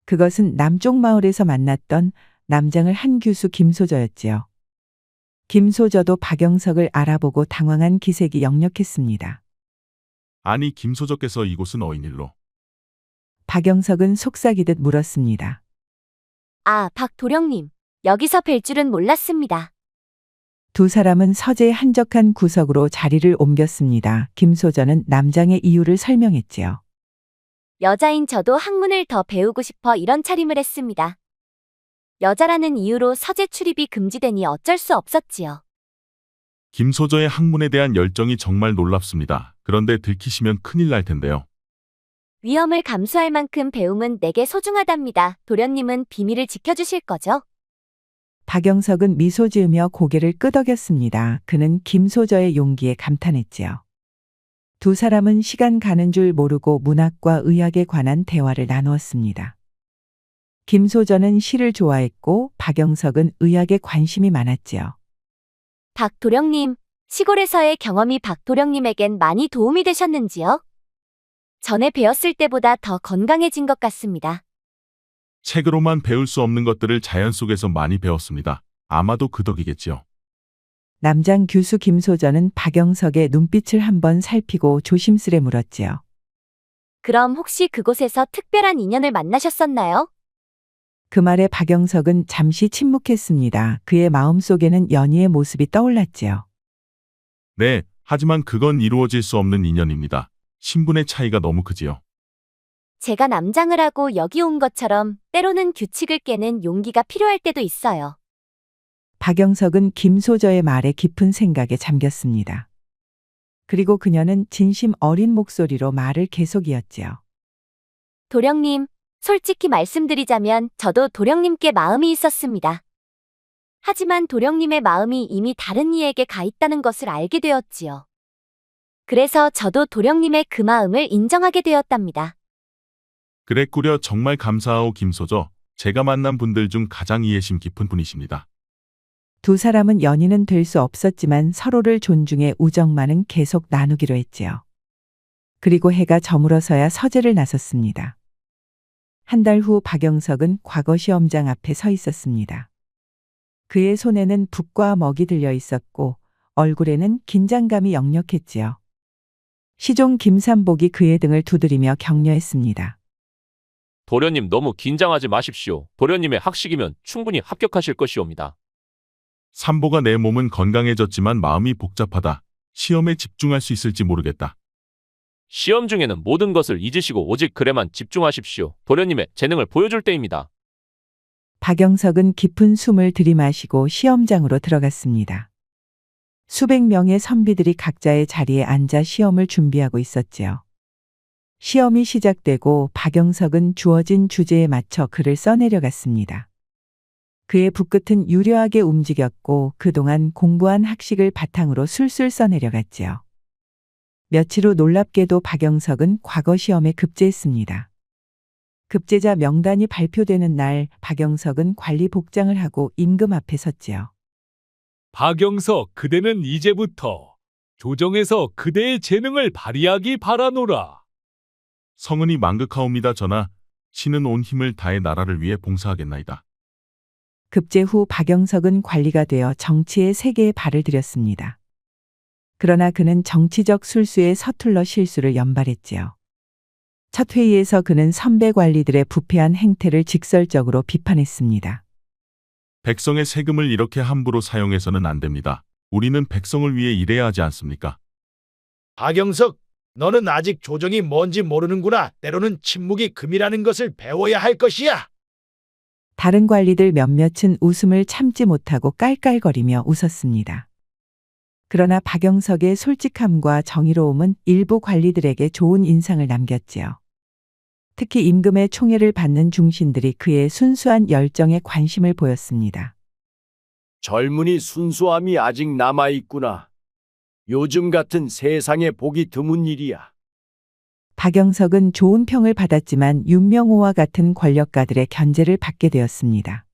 그것은 남쪽 마을에서 만났던 남장을 한 교수 김소저였지요. 김소저도 박영석을 알아보고 당황한 기색이 역력했습니다. 아니, 김소저께서 이곳은 어인일로? 박영석은 속삭이듯 물었습니다. 아, 박도령님. 여기서 뵐 줄은 몰랐습니다. 두 사람은 서재의 한적한 구석으로 자리를 옮겼습니다. 김소저는 남장의 이유를 설명했지요. 여자인 저도 학문을 더 배우고 싶어 이런 차림을 했습니다. 여자라는 이유로 서재 출입이 금지되니 어쩔 수 없었지요. 김소저의 학문에 대한 열정이 정말 놀랍습니다. 그런데 들키시면 큰일 날 텐데요. 위험을 감수할 만큼 배움은 내게 소중하답니다. 도련님은 비밀을 지켜주실 거죠? 박영석은 미소 지으며 고개를 끄덕였습니다. 그는 김소저의 용기에 감탄했지요. 두 사람은 시간 가는 줄 모르고 문학과 의학에 관한 대화를 나누었습니다. 김소저는 시를 좋아했고 박영석은 의학에 관심이 많았지요. 박도령님, 시골에서의 경험이 박도령님에겐 많이 도움이 되셨는지요? 전에 배웠을 때보다 더 건강해진 것 같습니다. 책으로만 배울 수 없는 것들을 자연 속에서 많이 배웠습니다. 아마도 그 덕이겠지요. 남장 교수 김소저는 박영석의 눈빛을 한번 살피고 조심스레 물었지요. 그럼 혹시 그곳에서 특별한 인연을 만나셨었나요? 그 말에 박영석은 잠시 침묵했습니다. 그의 마음속에는 연희의 모습이 떠올랐지요. 네, 하지만 그건 이루어질 수 없는 인연입니다. 신분의 차이가 너무 크지요. 제가 남장을 하고 여기 온 것처럼 때로는 규칙을 깨는 용기가 필요할 때도 있어요. 박영석은 김소저의 말에 깊은 생각에 잠겼습니다. 그리고 그녀는 진심 어린 목소리로 말을 계속 이었지요. 도령님, 솔직히 말씀드리자면 저도 도령님께 마음이 있었습니다. 하지만 도령님의 마음이 이미 다른 이에게 가 있다는 것을 알게 되었지요. 그래서 저도 도령님의 그 마음을 인정하게 되었답니다. 그랬구려. 정말 감사하오 김소저. 제가 만난 분들 중 가장 이해심 깊은 분이십니다. 두 사람은 연인은 될 수 없었지만 서로를 존중해 우정만은 계속 나누기로 했지요. 그리고 해가 저물어서야 서재를 나섰습니다. 한 달 후 박영석은 과거 시험장 앞에 서 있었습니다. 그의 손에는 붓과 먹이 들려 있었고 얼굴에는 긴장감이 역력했지요. 시종 김삼복이 그의 등을 두드리며 격려했습니다. 도련님 너무 긴장하지 마십시오. 도련님의 학식이면 충분히 합격하실 것이옵니다. 삼보가 내 몸은 건강해졌지만 마음이 복잡하다. 시험에 집중할 수 있을지 모르겠다. 시험 중에는 모든 것을 잊으시고 오직 글에만 집중하십시오. 도련님의 재능을 보여줄 때입니다. 박영석은 깊은 숨을 들이마시고 시험장으로 들어갔습니다. 수백 명의 선비들이 각자의 자리에 앉아 시험을 준비하고 있었지요. 시험이 시작되고 박영석은 주어진 주제에 맞춰 글을 써내려갔습니다. 그의 붓끝은 유려하게 움직였고 그동안 공부한 학식을 바탕으로 술술 써내려갔지요. 며칠 후 놀랍게도 박영석은 과거 시험에 급제했습니다. 급제자 명단이 발표되는 날 박영석은 관리 복장을 하고 임금 앞에 섰지요. 박영석, 그대는 이제부터 조정에서 그대의 재능을 발휘하기 바라노라. 성은이 망극하옵니다. 전하, 신은 온 힘을 다해 나라를 위해 봉사하겠나이다. 급제 후 박영석은 관리가 되어 정치의 세계에 발을 들였습니다. 그러나 그는 정치적 술수에 서툴러 실수를 연발했지요. 첫 회의에서 그는 선배 관리들의 부패한 행태를 직설적으로 비판했습니다. 백성의 세금을 이렇게 함부로 사용해서는 안 됩니다. 우리는 백성을 위해 일해야 하지 않습니까? 박영석, 너는 아직 조정이 뭔지 모르는구나. 때로는 침묵이 금이라는 것을 배워야 할 것이야. 다른 관리들 몇몇은 웃음을 참지 못하고 깔깔거리며 웃었습니다. 그러나 박영석의 솔직함과 정의로움은 일부 관리들에게 좋은 인상을 남겼지요. 특히 임금의 총애를 받는 중신들이 그의 순수한 열정에 관심을 보였습니다. 젊은이 순수함이 아직 남아있구나. 요즘 같은 세상에 보기 드문 일이야. 박영석은 좋은 평을 받았지만 윤명호와 같은 권력가들의 견제를 받게 되었습니다.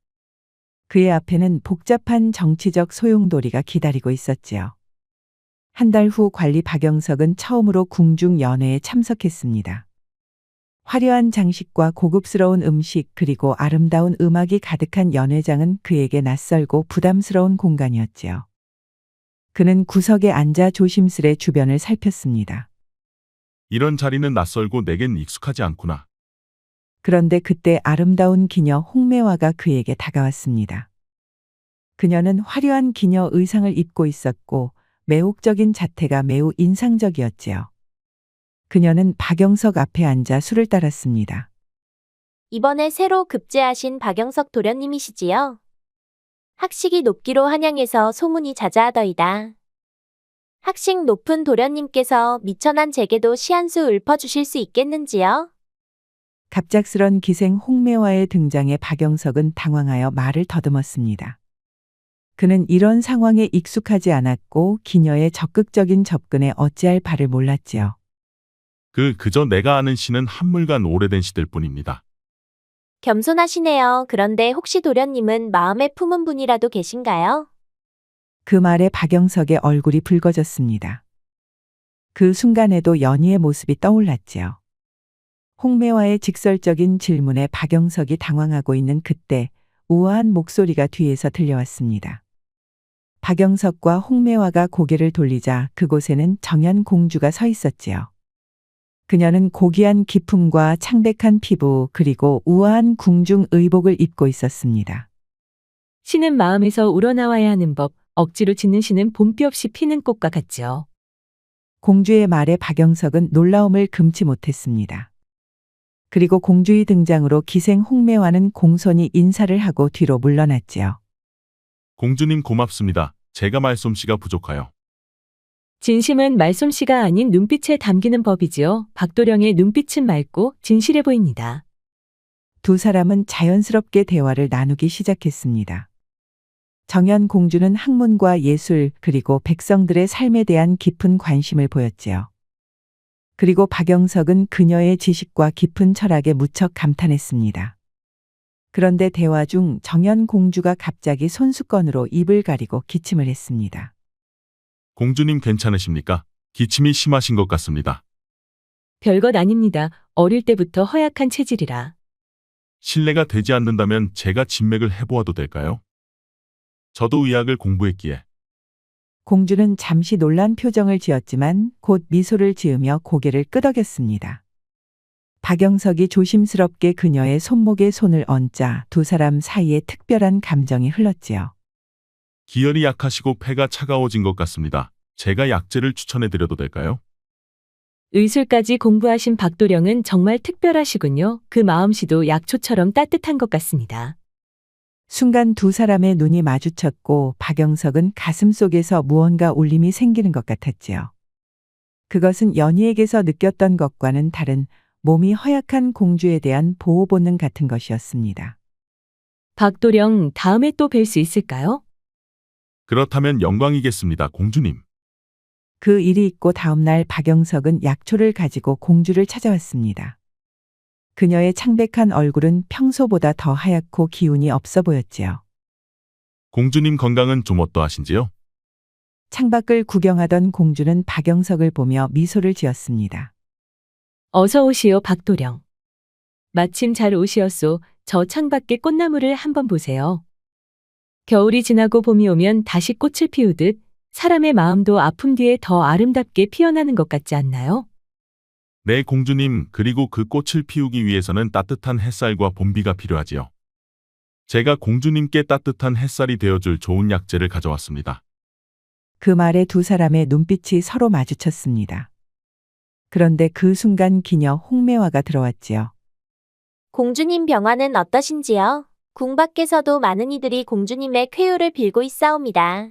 그의 앞에는 복잡한 정치적 소용돌이가 기다리고 있었지요. 한 달 후 관리 박영석은 처음으로 궁중 연회에 참석했습니다. 화려한 장식과 고급스러운 음식 그리고 아름다운 음악이 가득한 연회장은 그에게 낯설고 부담스러운 공간이었지요. 그는 구석에 앉아 조심스레 주변을 살폈습니다. 이런 자리는 낯설고 내겐 익숙하지 않구나. 그런데 그때 아름다운 기녀 홍매화가 그에게 다가왔습니다. 그녀는 화려한 기녀 의상을 입고 있었고 매혹적인 자태가 매우 인상적이었지요. 그녀는 박영석 앞에 앉아 술을 따랐습니다. 이번에 새로 급제하신 박영석 도련님이시지요? 학식이 높기로 한양에서 소문이 자자하더이다. 학식 높은 도련님께서 미천한 제게도 시 한 수 읊어주실 수 있겠는지요? 갑작스런 기생 홍매화의 등장에 박영석은 당황하여 말을 더듬었습니다. 그는 이런 상황에 익숙하지 않았고 기녀의 적극적인 접근에 어찌할 바를 몰랐지요. 그저 내가 아는 시는 한물간 오래된 시들 뿐입니다. 겸손하시네요. 그런데 혹시 도련님은 마음에 품은 분이라도 계신가요? 그 말에 박영석의 얼굴이 붉어졌습니다. 그 순간에도 연희의 모습이 떠올랐지요. 홍매화의 직설적인 질문에 박영석이 당황하고 있는 그때 우아한 목소리가 뒤에서 들려왔습니다. 박영석과 홍매화가 고개를 돌리자 그곳에는 정연 공주가 서 있었지요. 그녀는 고귀한 기품과 창백한 피부 그리고 우아한 궁중 의복을 입고 있었습니다. 신은 마음에서 우러나와야 하는 법, 억지로 짓는 신은 봄비 없이 피는 꽃과 같지요. 공주의 말에 박영석은 놀라움을 금치 못했습니다. 그리고 공주의 등장으로 기생 홍매화는 공손히 인사를 하고 뒤로 물러났지요. 공주님 고맙습니다. 제가 말솜씨가 부족하여. 진심은 말솜씨가 아닌 눈빛에 담기는 법이지요. 박도령의 눈빛은 맑고 진실해 보입니다. 두 사람은 자연스럽게 대화를 나누기 시작했습니다. 정연 공주는 학문과 예술 그리고 백성들의 삶에 대한 깊은 관심을 보였지요. 그리고 박영석은 그녀의 지식과 깊은 철학에 무척 감탄했습니다. 그런데 대화 중 정연 공주가 갑자기 손수건으로 입을 가리고 기침을 했습니다. 공주님 괜찮으십니까? 기침이 심하신 것 같습니다. 별것 아닙니다. 어릴 때부터 허약한 체질이라. 실례가 되지 않는다면 제가 진맥을 해보아도 될까요? 저도 의학을 공부했기에. 공주는 잠시 놀란 표정을 지었지만 곧 미소를 지으며 고개를 끄덕였습니다. 박영석이 조심스럽게 그녀의 손목에 손을 얹자 두 사람 사이에 특별한 감정이 흘렀지요. 기혈이 약하시고 폐가 차가워진 것 같습니다. 제가 약재를 추천해드려도 될까요? 의술까지 공부하신 박도령은 정말 특별하시군요. 그 마음씨도 약초처럼 따뜻한 것 같습니다. 순간 두 사람의 눈이 마주쳤고 박영석은 가슴속에서 무언가 울림이 생기는 것 같았지요. 그것은 연희에게서 느꼈던 것과는 다른 몸이 허약한 공주에 대한 보호 본능 같은 것이었습니다. 박도령, 다음에 또 뵐 수 있을까요? 그렇다면 영광이겠습니다, 공주님. 그 일이 있고 다음 날 박영석은 약초를 가지고 공주를 찾아왔습니다. 그녀의 창백한 얼굴은 평소보다 더 하얗고 기운이 없어 보였지요. 공주님 건강은 좀 어떠하신지요? 창밖을 구경하던 공주는 박영석을 보며 미소를 지었습니다. 어서 오시오, 박도령. 마침 잘 오시었소. 저 창밖의 꽃나무를 한번 보세요. 겨울이 지나고 봄이 오면 다시 꽃을 피우듯 사람의 마음도 아픔 뒤에 더 아름답게 피어나는 것 같지 않나요? 네, 공주님. 그리고 그 꽃을 피우기 위해서는 따뜻한 햇살과 봄비가 필요하지요. 제가 공주님께 따뜻한 햇살이 되어줄 좋은 약재를 가져왔습니다. 그 말에 두 사람의 눈빛이 서로 마주쳤습니다. 그런데 그 순간 기녀 홍매화가 들어왔지요. 공주님 병화는 어떠신지요? 궁 밖에서도 많은 이들이 공주님의 쾌유를 빌고 있사옵니다.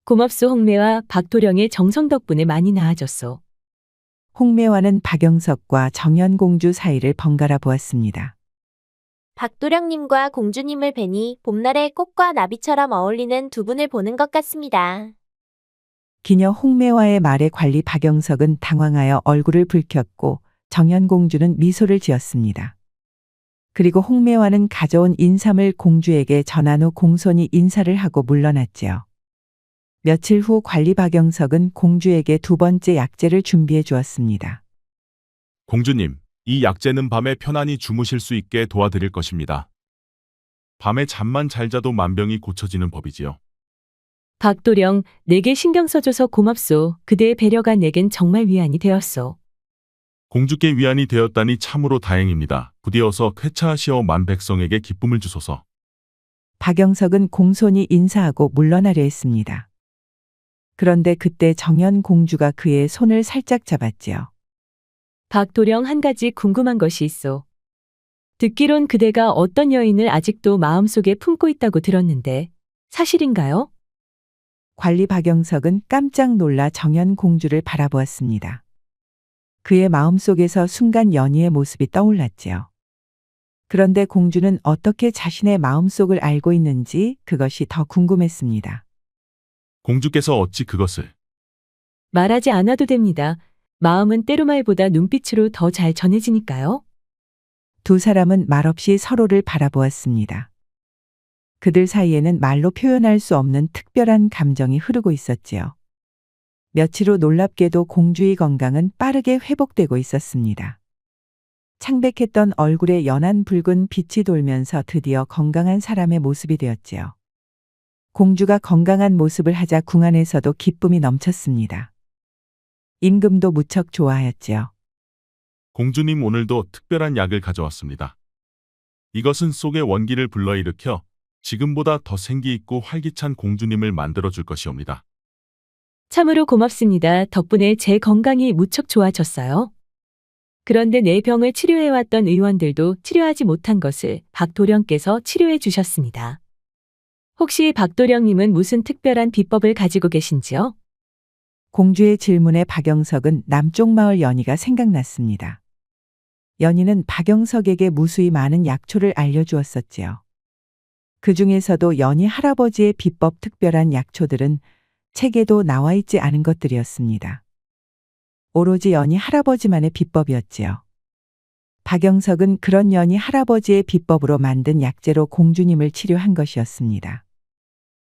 고맙소, 홍매와 박도령의 정성 덕분에 많이 나아졌소. 홍매화는 박영석과 정연공주 사이를 번갈아 보았습니다. 박도령님과 공주님을 뵈니 봄날의 꽃과 나비처럼 어울리는 두 분을 보는 것 같습니다. 기녀 홍매화의 말에 관리 박영석은 당황하여 얼굴을 붉혔고 정연공주는 미소를 지었습니다. 그리고 홍매화는 가져온 인삼을 공주에게 전한 후 공손히 인사를 하고 물러났지요. 며칠 후 관리 박영석은 공주에게 두 번째 약재를 준비해 주었습니다. 공주님, 이 약재는 밤에 편안히 주무실 수 있게 도와드릴 것입니다. 밤에 잠만 잘 자도 만병이 고쳐지는 법이지요. 박도령, 내게 신경 써줘서 고맙소. 그대의 배려가 내겐 정말 위안이 되었소. 공주께 위안이 되었다니 참으로 다행입니다. 부디어서 쾌차하시어 만백성에게 기쁨을 주소서. 박영석은 공손히 인사하고 물러나려 했습니다. 그런데 그때 정연 공주가 그의 손을 살짝 잡았지요. 박도령, 한 가지 궁금한 것이 있소. 듣기론 그대가 어떤 여인을 아직도 마음속에 품고 있다고 들었는데 사실인가요? 관리 박영석은 깜짝 놀라 정연 공주를 바라보았습니다. 그의 마음속에서 순간 연희의 모습이 떠올랐지요. 그런데 공주는 어떻게 자신의 마음속을 알고 있는지 그것이 더 궁금했습니다. 공주께서 어찌 그것을? 말하지 않아도 됩니다. 마음은 때로 말보다 눈빛으로 더 잘 전해지니까요. 두 사람은 말없이 서로를 바라보았습니다. 그들 사이에는 말로 표현할 수 없는 특별한 감정이 흐르고 있었지요. 며칠 후 놀랍게도 공주의 건강은 빠르게 회복되고 있었습니다. 창백했던 얼굴에 연한 붉은 빛이 돌면서 드디어 건강한 사람의 모습이 되었지요. 공주가 건강한 모습을 하자 궁 안에서도 기쁨이 넘쳤습니다. 임금도 무척 좋아하였지요. 공주님 오늘도 특별한 약을 가져왔습니다. 이것은 속의 원기를 불러일으켜 지금보다 더 생기 있고 활기찬 공주님을 만들어줄 것이옵니다. 참으로 고맙습니다. 덕분에 제 건강이 무척 좋아졌어요. 그런데 내 병을 치료해왔던 의원들도 치료하지 못한 것을 박도령께서 치료해 주셨습니다. 혹시 박도령님은 무슨 특별한 비법을 가지고 계신지요? 공주의 질문에 박영석은 남쪽 마을 연희가 생각났습니다. 연희는 박영석에게 무수히 많은 약초를 알려주었었지요. 그 중에서도 연희 할아버지의 비법 특별한 약초들은 책에도 나와 있지 않은 것들이었습니다. 오로지 연희 할아버지만의 비법이었지요. 박영석은 그런 연희 할아버지의 비법으로 만든 약재로 공주님을 치료한 것이었습니다.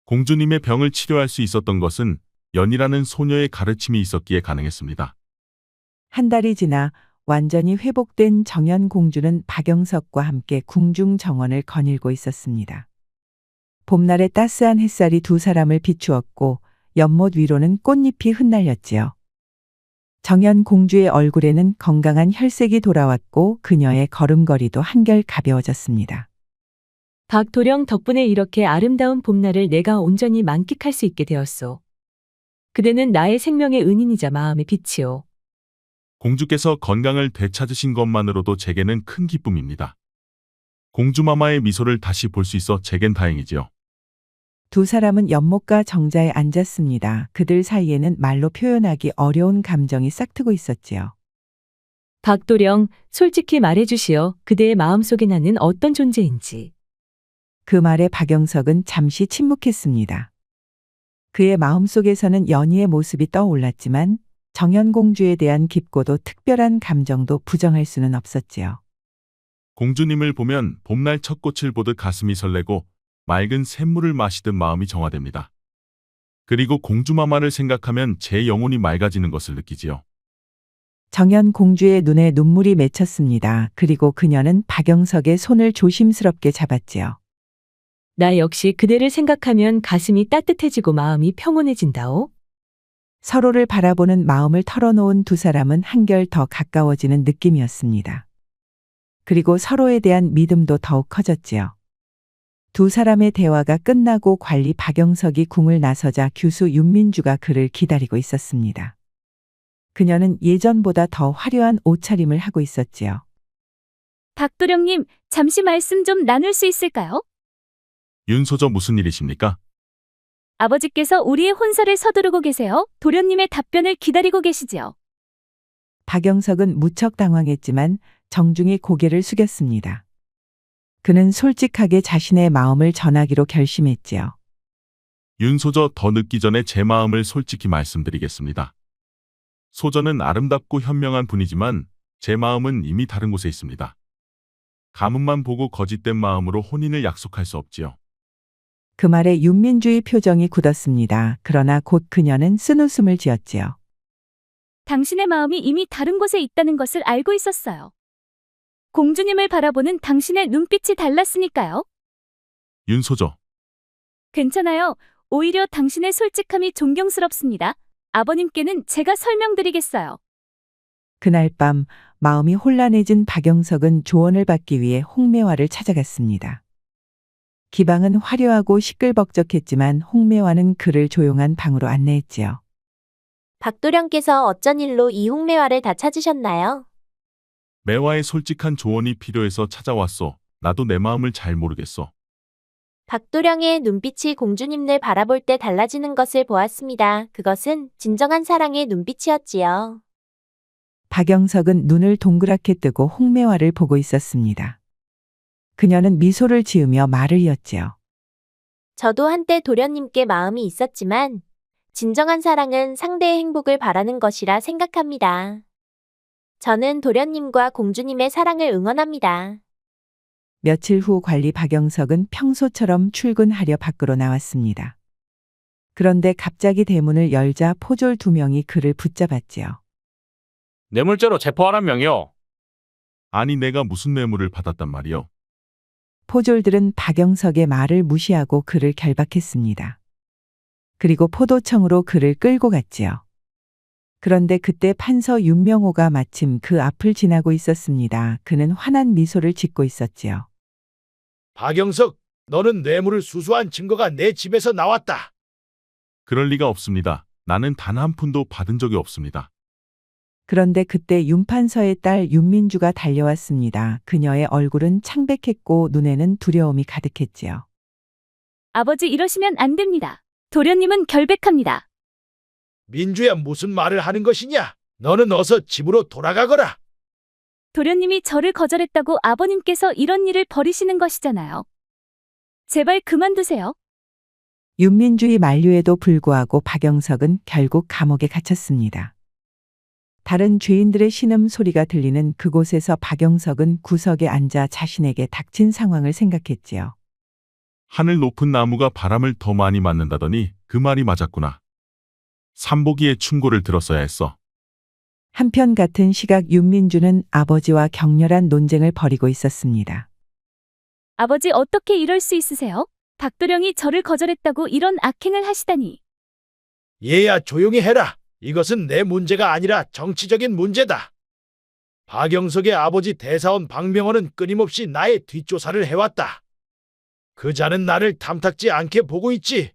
공주님의 병을 치료할 수 있었던 것은 연이라는 소녀의 가르침이 있었기에 가능했습니다. 한 달이 지나 완전히 회복된 정연 공주는 박영석과 함께 궁중 정원을 거닐고 있었습니다. 봄날의 따스한 햇살이 두 사람을 비추었고 연못 위로는 꽃잎이 흩날렸지요. 정연 공주의 얼굴에는 건강한 혈색이 돌아왔고 그녀의 걸음걸이도 한결 가벼워졌습니다. 박도령 덕분에 이렇게 아름다운 봄날을 내가 온전히 만끽할 수 있게 되었소. 그대는 나의 생명의 은인이자 마음의 빛이오. 공주께서 건강을 되찾으신 것만으로도 제게는 큰 기쁨입니다. 공주마마의 미소를 다시 볼 수 있어 제겐 다행이지요. 두 사람은 연못가 정자에 앉았습니다. 그들 사이에는 말로 표현하기 어려운 감정이 싹트고 있었지요. 박도령, 솔직히 말해주시오. 그대의 마음속에 나는 어떤 존재인지. 그 말에 박영석은 잠시 침묵했습니다. 그의 마음속에서는 연희의 모습이 떠올랐지만 정연공주에 대한 깊고도 특별한 감정도 부정할 수는 없었지요. 공주님을 보면 봄날 첫 꽃을 보듯 가슴이 설레고 맑은 샘물을 마시듯 마음이 정화됩니다. 그리고 공주마마를 생각하면 제 영혼이 맑아지는 것을 느끼지요. 정연공주의 눈에 눈물이 맺혔습니다. 그리고 그녀는 박영석의 손을 조심스럽게 잡았지요. 나 역시 그대를 생각하면 가슴이 따뜻해지고 마음이 평온해진다오. 서로를 바라보는 마음을 털어놓은 두 사람은 한결 더 가까워지는 느낌이었습니다. 그리고 서로에 대한 믿음도 더욱 커졌지요. 두 사람의 대화가 끝나고 관리 박영석이 궁을 나서자 규수 윤민주가 그를 기다리고 있었습니다. 그녀는 예전보다 더 화려한 옷차림을 하고 있었지요. 박도령님, 잠시 말씀 좀 나눌 수 있을까요? 윤소저 무슨 일이십니까? 아버지께서 우리의 혼사를 서두르고 계세요. 도련님의 답변을 기다리고 계시지요. 박영석은 무척 당황했지만 정중히 고개를 숙였습니다. 그는 솔직하게 자신의 마음을 전하기로 결심했지요. 윤소저 더 늦기 전에 제 마음을 솔직히 말씀드리겠습니다. 소저는 아름답고 현명한 분이지만 제 마음은 이미 다른 곳에 있습니다. 가문만 보고 거짓된 마음으로 혼인을 약속할 수 없지요. 그 말에 윤민주의 표정이 굳었습니다. 그러나 곧 그녀는 쓴웃음을 지었지요. 당신의 마음이 이미 다른 곳에 있다는 것을 알고 있었어요. 공주님을 바라보는 당신의 눈빛이 달랐으니까요. 윤소저. 괜찮아요. 오히려 당신의 솔직함이 존경스럽습니다. 아버님께는 제가 설명드리겠어요. 그날 밤 마음이 혼란해진 박영석은 조언을 받기 위해 홍매화를 찾아갔습니다. 기방은 화려하고 시끌벅적했지만 홍매화는 그를 조용한 방으로 안내했지요. 박도령께서 어쩐 일로 이 홍매화를 다 찾으셨나요? 매화의 솔직한 조언이 필요해서 찾아왔소. 나도 내 마음을 잘 모르겠어. 박도령의 눈빛이 공주님을 바라볼 때 달라지는 것을 보았습니다. 그것은 진정한 사랑의 눈빛이었지요. 박영석은 눈을 동그랗게 뜨고 홍매화를 보고 있었습니다. 그녀는 미소를 지으며 말을 이었지요. 저도 한때 도련님께 마음이 있었지만 진정한 사랑은 상대의 행복을 바라는 것이라 생각합니다. 저는 도련님과 공주님의 사랑을 응원합니다. 며칠 후 관리 박영석은 평소처럼 출근하려 밖으로 나왔습니다. 그런데 갑자기 대문을 열자 포졸 2명이 그를 붙잡았지요. 뇌물죄로 체포하란 명이요. 아니 내가 무슨 뇌물을 받았단 말이요. 포졸들은 박영석의 말을 무시하고 그를 결박했습니다. 그리고 포도청으로 그를 끌고 갔지요. 그런데 그때 판서 윤명호가 마침 그 앞을 지나고 있었습니다. 그는 환한 미소를 짓고 있었지요. 박영석, 너는 뇌물을 수수한 증거가 내 집에서 나왔다. 그럴 리가 없습니다. 나는 단 한 푼도 받은 적이 없습니다. 그런데 그때 윤판서의 딸 윤민주가 달려왔습니다. 그녀의 얼굴은 창백했고 눈에는 두려움이 가득했지요. 아버지 이러시면 안 됩니다. 도련님은 결백합니다. 민주야, 무슨 말을 하는 것이냐? 너는 어서 집으로 돌아가거라. 도련님이 저를 거절했다고 아버님께서 이런 일을 벌이시는 것이잖아요. 제발 그만두세요. 윤민주의 만류에도 불구하고 박영석은 결국 감옥에 갇혔습니다. 다른 죄인들의 신음 소리가 들리는 그곳에서 박영석은 구석에 앉아 자신에게 닥친 상황을 생각했지요. 하늘 높은 나무가 바람을 더 많이 맞는다더니 그 말이 맞았구나. 삼보기의 충고를 들었어야 했어. 한편 같은 시각 윤민주는 아버지와 격렬한 논쟁을 벌이고 있었습니다. 아버지 어떻게 이럴 수 있으세요? 박도령이 저를 거절했다고 이런 악행을 하시다니. 얘야, 조용히 해라. 이것은 내 문제가 아니라 정치적인 문제다. 박영석의 아버지 대사원 박명원은 끊임없이 나의 뒷조사를 해왔다. 그 자는 나를 탐탁지 않게 보고 있지.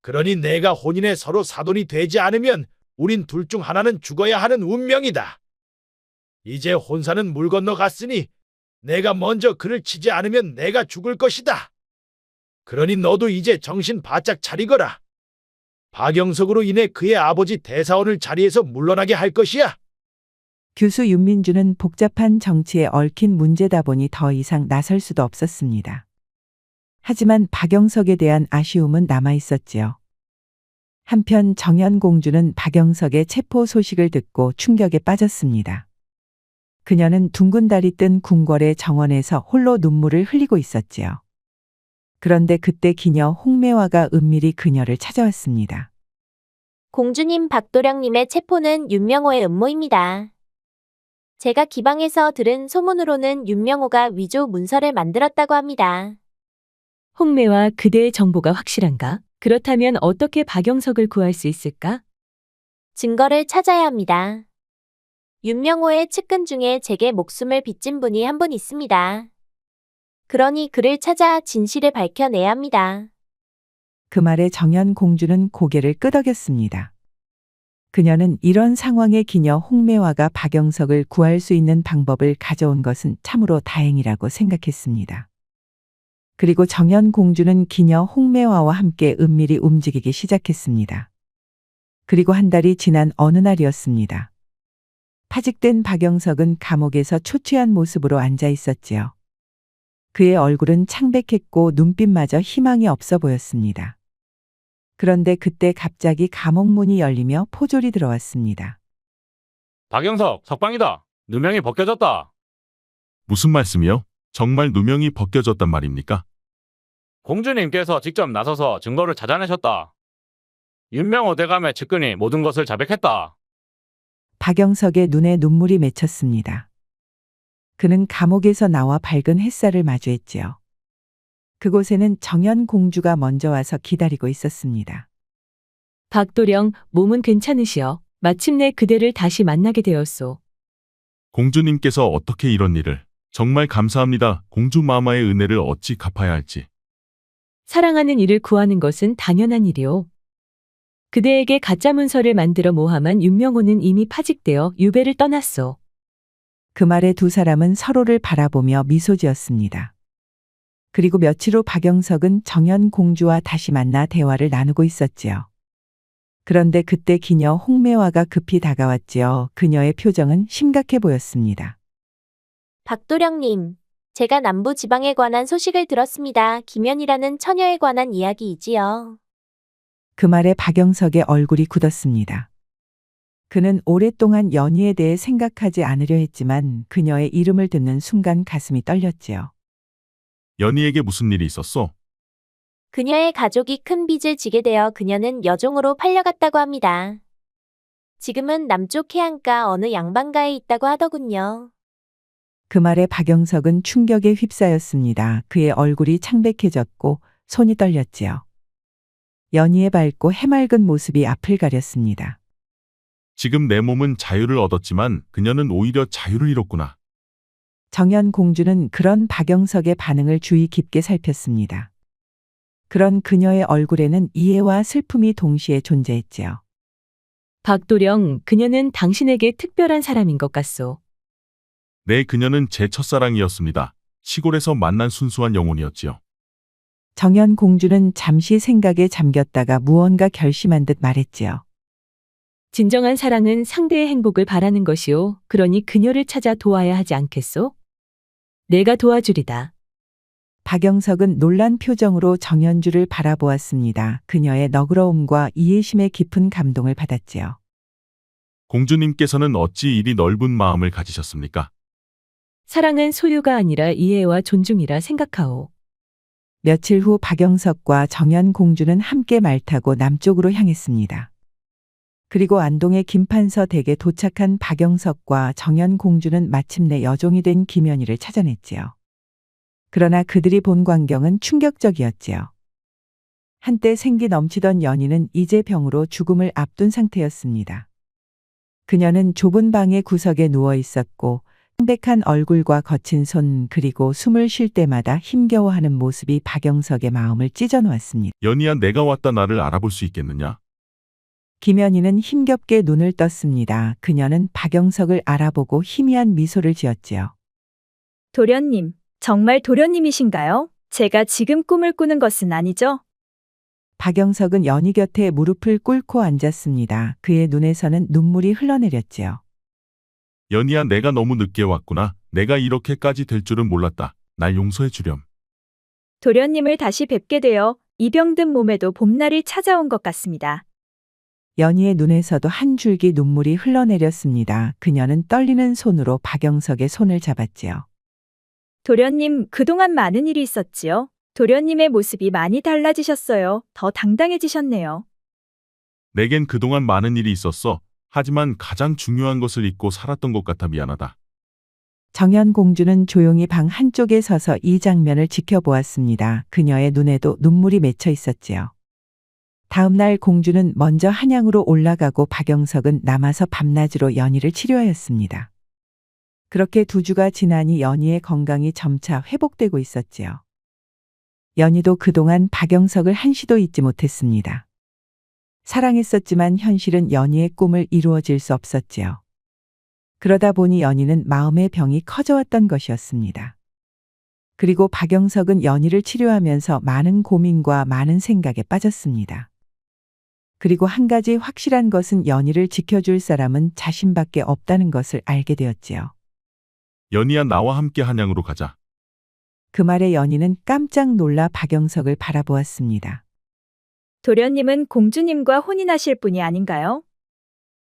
그러니 내가 혼인에 서로 사돈이 되지 않으면 우린 둘 중 하나는 죽어야 하는 운명이다. 이제 혼사는 물 건너갔으니 내가 먼저 그를 치지 않으면 내가 죽을 것이다. 그러니 너도 이제 정신 바짝 차리거라. 박영석으로 인해 그의 아버지 대사원을 자리에서 물러나게 할 것이야. 교수 윤민주는 복잡한 정치에 얽힌 문제다 보니 더 이상 나설 수도 없었습니다. 하지만 박영석에 대한 아쉬움은 남아 있었지요. 한편 정연공주는 박영석의 체포 소식을 듣고 충격에 빠졌습니다. 그녀는 둥근 달이 뜬 궁궐의 정원에서 홀로 눈물을 흘리고 있었지요. 그런데 그때 기녀 홍매화가 은밀히 그녀를 찾아왔습니다. 공주님, 박도령님의 체포는 윤명호의 음모입니다. 제가 기방에서 들은 소문으로는 윤명호가 위조 문서를 만들었다고 합니다. 홍매와 그대의 정보가 확실한가? 그렇다면 어떻게 박영석을 구할 수 있을까? 증거를 찾아야 합니다. 윤명호의 측근 중에 제게 목숨을 빚진 분이 한 분 있습니다. 그러니 그를 찾아 진실을 밝혀내야 합니다. 그 말에 정연공주는 고개를 끄덕였습니다. 그녀는 이런 상황에 기녀 홍매화가 박영석을 구할 수 있는 방법을 가져온 것은 참으로 다행이라고 생각했습니다. 그리고 정연공주는 기녀 홍매화와 함께 은밀히 움직이기 시작했습니다. 그리고 한 달이 지난 어느 날이었습니다. 파직된 박영석은 감옥에서 초췌한 모습으로 앉아 있었지요. 그의 얼굴은 창백했고 눈빛마저 희망이 없어 보였습니다. 그런데 그때 갑자기 감옥 문이 열리며 포졸이 들어왔습니다. 박영석, 석방이다. 누명이 벗겨졌다. 무슨 말씀이요? 정말 누명이 벗겨졌단 말입니까? 공주님께서 직접 나서서 증거를 찾아내셨다. 윤명호 대감의 측근이 모든 것을 자백했다. 박영석의 눈에 눈물이 맺혔습니다. 그는 감옥에서 나와 밝은 햇살을 마주했지요. 그곳에는 정연공주가 먼저 와서 기다리고 있었습니다. 박도령, 몸은 괜찮으시오. 마침내 그대를 다시 만나게 되었소. 공주님께서 어떻게 이런 일을. 정말 감사합니다. 공주 마마의 은혜를 어찌 갚아야 할지. 사랑하는 이를 구하는 것은 당연한 일이오. 그대에게 가짜 문서를 만들어 모함한 윤명호는 이미 파직되어 유배를 떠났소. 그 말에 두 사람은 서로를 바라보며 미소 지었습니다. 그리고 며칠 후 박영석은 정연공주와 다시 만나 대화를 나누고 있었지요. 그런데 그때 기녀 홍매화가 급히 다가왔지요. 그녀의 표정은 심각해 보였습니다. 박도령님, 제가 남부 지방에 관한 소식을 들었습니다. 김연이라는 처녀에 관한 이야기이지요. 그 말에 박영석의 얼굴이 굳었습니다. 그는 오랫동안 연희에 대해 생각하지 않으려 했지만 그녀의 이름을 듣는 순간 가슴이 떨렸지요. 연희에게 무슨 일이 있었소? 그녀의 가족이 큰 빚을 지게 되어 그녀는 여종으로 팔려갔다고 합니다. 지금은 남쪽 해안가 어느 양반가에 있다고 하더군요. 그 말에 박영석은 충격에 휩싸였습니다. 그의 얼굴이 창백해졌고 손이 떨렸지요. 연희의 밝고 해맑은 모습이 앞을 가렸습니다. 지금 내 몸은 자유를 얻었지만 그녀는 오히려 자유를 잃었구나. 정연 공주는 그런 박영석의 반응을 주의 깊게 살폈습니다. 그런 그녀의 얼굴에는 이해와 슬픔이 동시에 존재했지요. 박도령, 그녀는 당신에게 특별한 사람인 것 같소. 네, 그녀는 제 첫사랑이었습니다. 시골에서 만난 순수한 영혼이었지요. 정연 공주는 잠시 생각에 잠겼다가 무언가 결심한 듯 말했지요. 진정한 사랑은 상대의 행복을 바라는 것이오. 그러니 그녀를 찾아 도와야 하지 않겠소? 내가 도와주리다. 박영석은 놀란 표정으로 정연주를 바라보았습니다. 그녀의 너그러움과 이해심에 깊은 감동을 받았지요. 공주님께서는 어찌 이리 넓은 마음을 가지셨습니까? 사랑은 소유가 아니라 이해와 존중이라 생각하오. 며칠 후 박영석과 정연 공주는 함께 말 타고 남쪽으로 향했습니다. 그리고 안동의 김판서 댁에 도착한 박영석과 정연 공주는 마침내 여종이 된 김연희를 찾아냈지요. 그러나 그들이 본 광경은 충격적이었지요. 한때 생기 넘치던 연희는 이제 병으로 죽음을 앞둔 상태였습니다. 그녀는 좁은 방의 구석에 누워 있었고 창백한 얼굴과 거친 손 그리고 숨을 쉴 때마다 힘겨워하는 모습이 박영석의 마음을 찢어놓았습니다. 연희야, 내가 왔다 나를 알아볼 수 있겠느냐? 김연희는 힘겹게 눈을 떴습니다. 그녀는 박영석을 알아보고 희미한 미소를 지었지요. 도련님, 정말 도련님이신가요? 제가 지금 꿈을 꾸는 것은 아니죠? 박영석은 연희 곁에 무릎을 꿇고 앉았습니다. 그의 눈에서는 눈물이 흘러내렸지요. 연희야, 내가 너무 늦게 왔구나. 내가 이렇게까지 될 줄은 몰랐다. 날 용서해 주렴. 도련님을 다시 뵙게 되어 이 병든 몸에도 봄날이 찾아온 것 같습니다. 연희의 눈에서도 한 줄기 눈물이 흘러내렸습니다. 그녀는 떨리는 손으로 박영석의 손을 잡았지요. 도련님, 그동안 많은 일이 있었지요? 도련님의 모습이 많이 달라지셨어요. 더 당당해지셨네요. 내겐 그동안 많은 일이 있었어. 하지만 가장 중요한 것을 잊고 살았던 것 같아 미안하다. 정연 공주는 조용히 방 한쪽에 서서 이 장면을 지켜보았습니다. 그녀의 눈에도 눈물이 맺혀 있었지요. 다음 날 공주는 먼저 한양으로 올라가고 박영석은 남아서 밤낮으로 연희를 치료하였습니다. 그렇게 2주가 지나니 연희의 건강이 점차 회복되고 있었지요. 연희도 그동안 박영석을 한시도 잊지 못했습니다. 사랑했었지만 현실은 연희의 꿈을 이루어질 수 없었지요. 그러다 보니 연희는 마음의 병이 커져왔던 것이었습니다. 그리고 박영석은 연희를 치료하면서 많은 고민과 많은 생각에 빠졌습니다. 그리고 한 가지 확실한 것은 연희를 지켜줄 사람은 자신밖에 없다는 것을 알게 되었지요. 연희야, 나와 함께 한양으로 가자. 그 말에 연희는 깜짝 놀라 박영석을 바라보았습니다. 도련님은 공주님과 혼인하실 분이 아닌가요?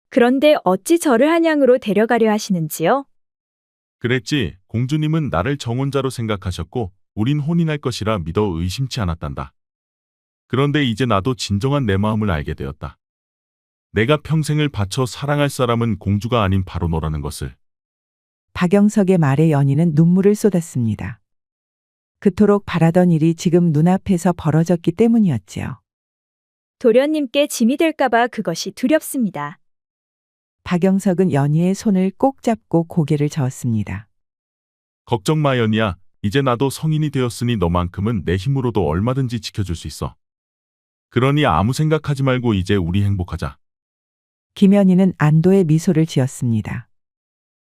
그런데 어찌 저를 한양으로 데려가려 하시는지요? 그랬지. 공주님은 나를 정혼자로 생각하셨고 우린 혼인할 것이라 믿어 의심치 않았단다. 그런데 이제 나도 진정한 내 마음을 알게 되었다. 내가 평생을 바쳐 사랑할 사람은 공주가 아닌 바로 너라는 것을. 박영석의 말에 연희는 눈물을 쏟았습니다. 그토록 바라던 일이 지금 눈앞에서 벌어졌기 때문이었지요. 도련님께 짐이 될까봐 그것이 두렵습니다. 박영석은 연희의 손을 꼭 잡고 고개를 저었습니다. 걱정 마, 연희야. 이제 나도 성인이 되었으니 너만큼은 내 힘으로도 얼마든지 지켜줄 수 있어. 그러니 아무 생각하지 말고 이제 우리 행복하자. 김연희는 안도의 미소를 지었습니다.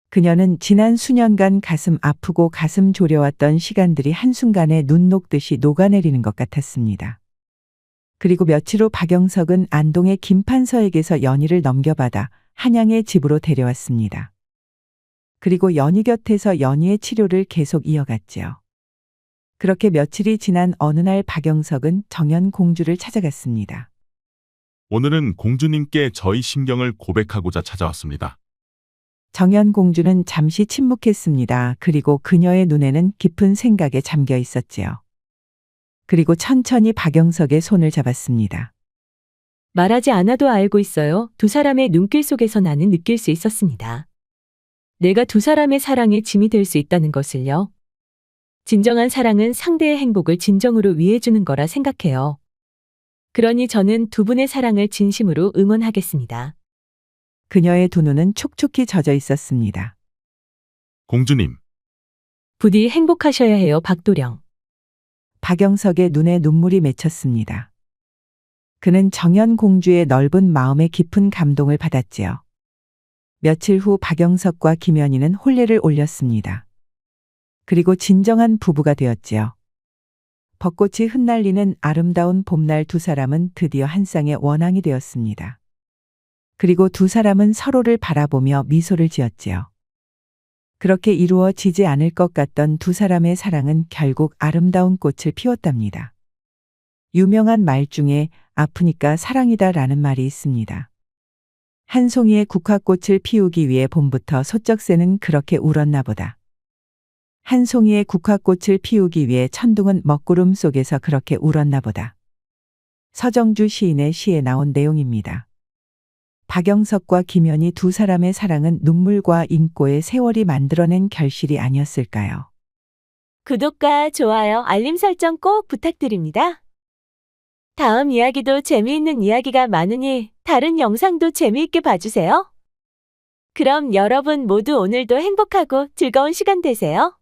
그녀는 지난 수년간 가슴 아프고 가슴 졸여왔던 시간들이 한순간에 눈 녹듯이 녹아내리는 것 같았습니다. 그리고 며칠 후 박영석은 안동의 김판서에게서 연희를 넘겨받아 한양의 집으로 데려왔습니다. 그리고 연희 곁에서 연희의 치료를 계속 이어갔지요. 그렇게 며칠이 지난 어느 날 박영석은 정연 공주를 찾아갔습니다. 오늘은 공주님께 저희 심경을 고백하고자 찾아왔습니다. 정연 공주는 잠시 침묵했습니다. 그리고 그녀의 눈에는 깊은 생각에 잠겨 있었지요. 그리고 천천히 박영석의 손을 잡았습니다. 말하지 않아도 알고 있어요. 두 사람의 눈길 속에서 나는 느낄 수 있었습니다. 내가 두 사람의 사랑에 짐이 될 수 있다는 것을요. 진정한 사랑은 상대의 행복을 진정으로 위해주는 거라 생각해요. 그러니 저는 두 분의 사랑을 진심으로 응원하겠습니다. 그녀의 두 눈은 촉촉히 젖어 있었습니다. 공주님, 부디 행복하셔야 해요, 박도령. 박영석의 눈에 눈물이 맺혔습니다. 그는 정연 공주의 넓은 마음에 깊은 감동을 받았지요. 며칠 후 박영석과 김연희는 혼례를 올렸습니다. 그리고 진정한 부부가 되었지요. 벚꽃이 흩날리는 아름다운 봄날 두 사람은 드디어 한 쌍의 원앙이 되었습니다. 그리고 두 사람은 서로를 바라보며 미소를 지었지요. 그렇게 이루어지지 않을 것 같던 두 사람의 사랑은 결국 아름다운 꽃을 피웠답니다. 유명한 말 중에 아프니까 사랑이다라는 말이 있습니다. 한 송이의 국화꽃을 피우기 위해 봄부터 소쩍새는 그렇게 울었나 보다. 한 송이의 국화꽃을 피우기 위해 천둥은 먹구름 속에서 그렇게 울었나 보다. 서정주 시인의 시에 나온 내용입니다. 박영석과 김연희 두 사람의 사랑은 눈물과 인고의 세월이 만들어낸 결실이 아니었을까요? 구독과 좋아요, 알림 설정 꼭 부탁드립니다. 다음 이야기도 재미있는 이야기가 많으니 다른 영상도 재미있게 봐주세요. 그럼 여러분 모두 오늘도 행복하고 즐거운 시간 되세요.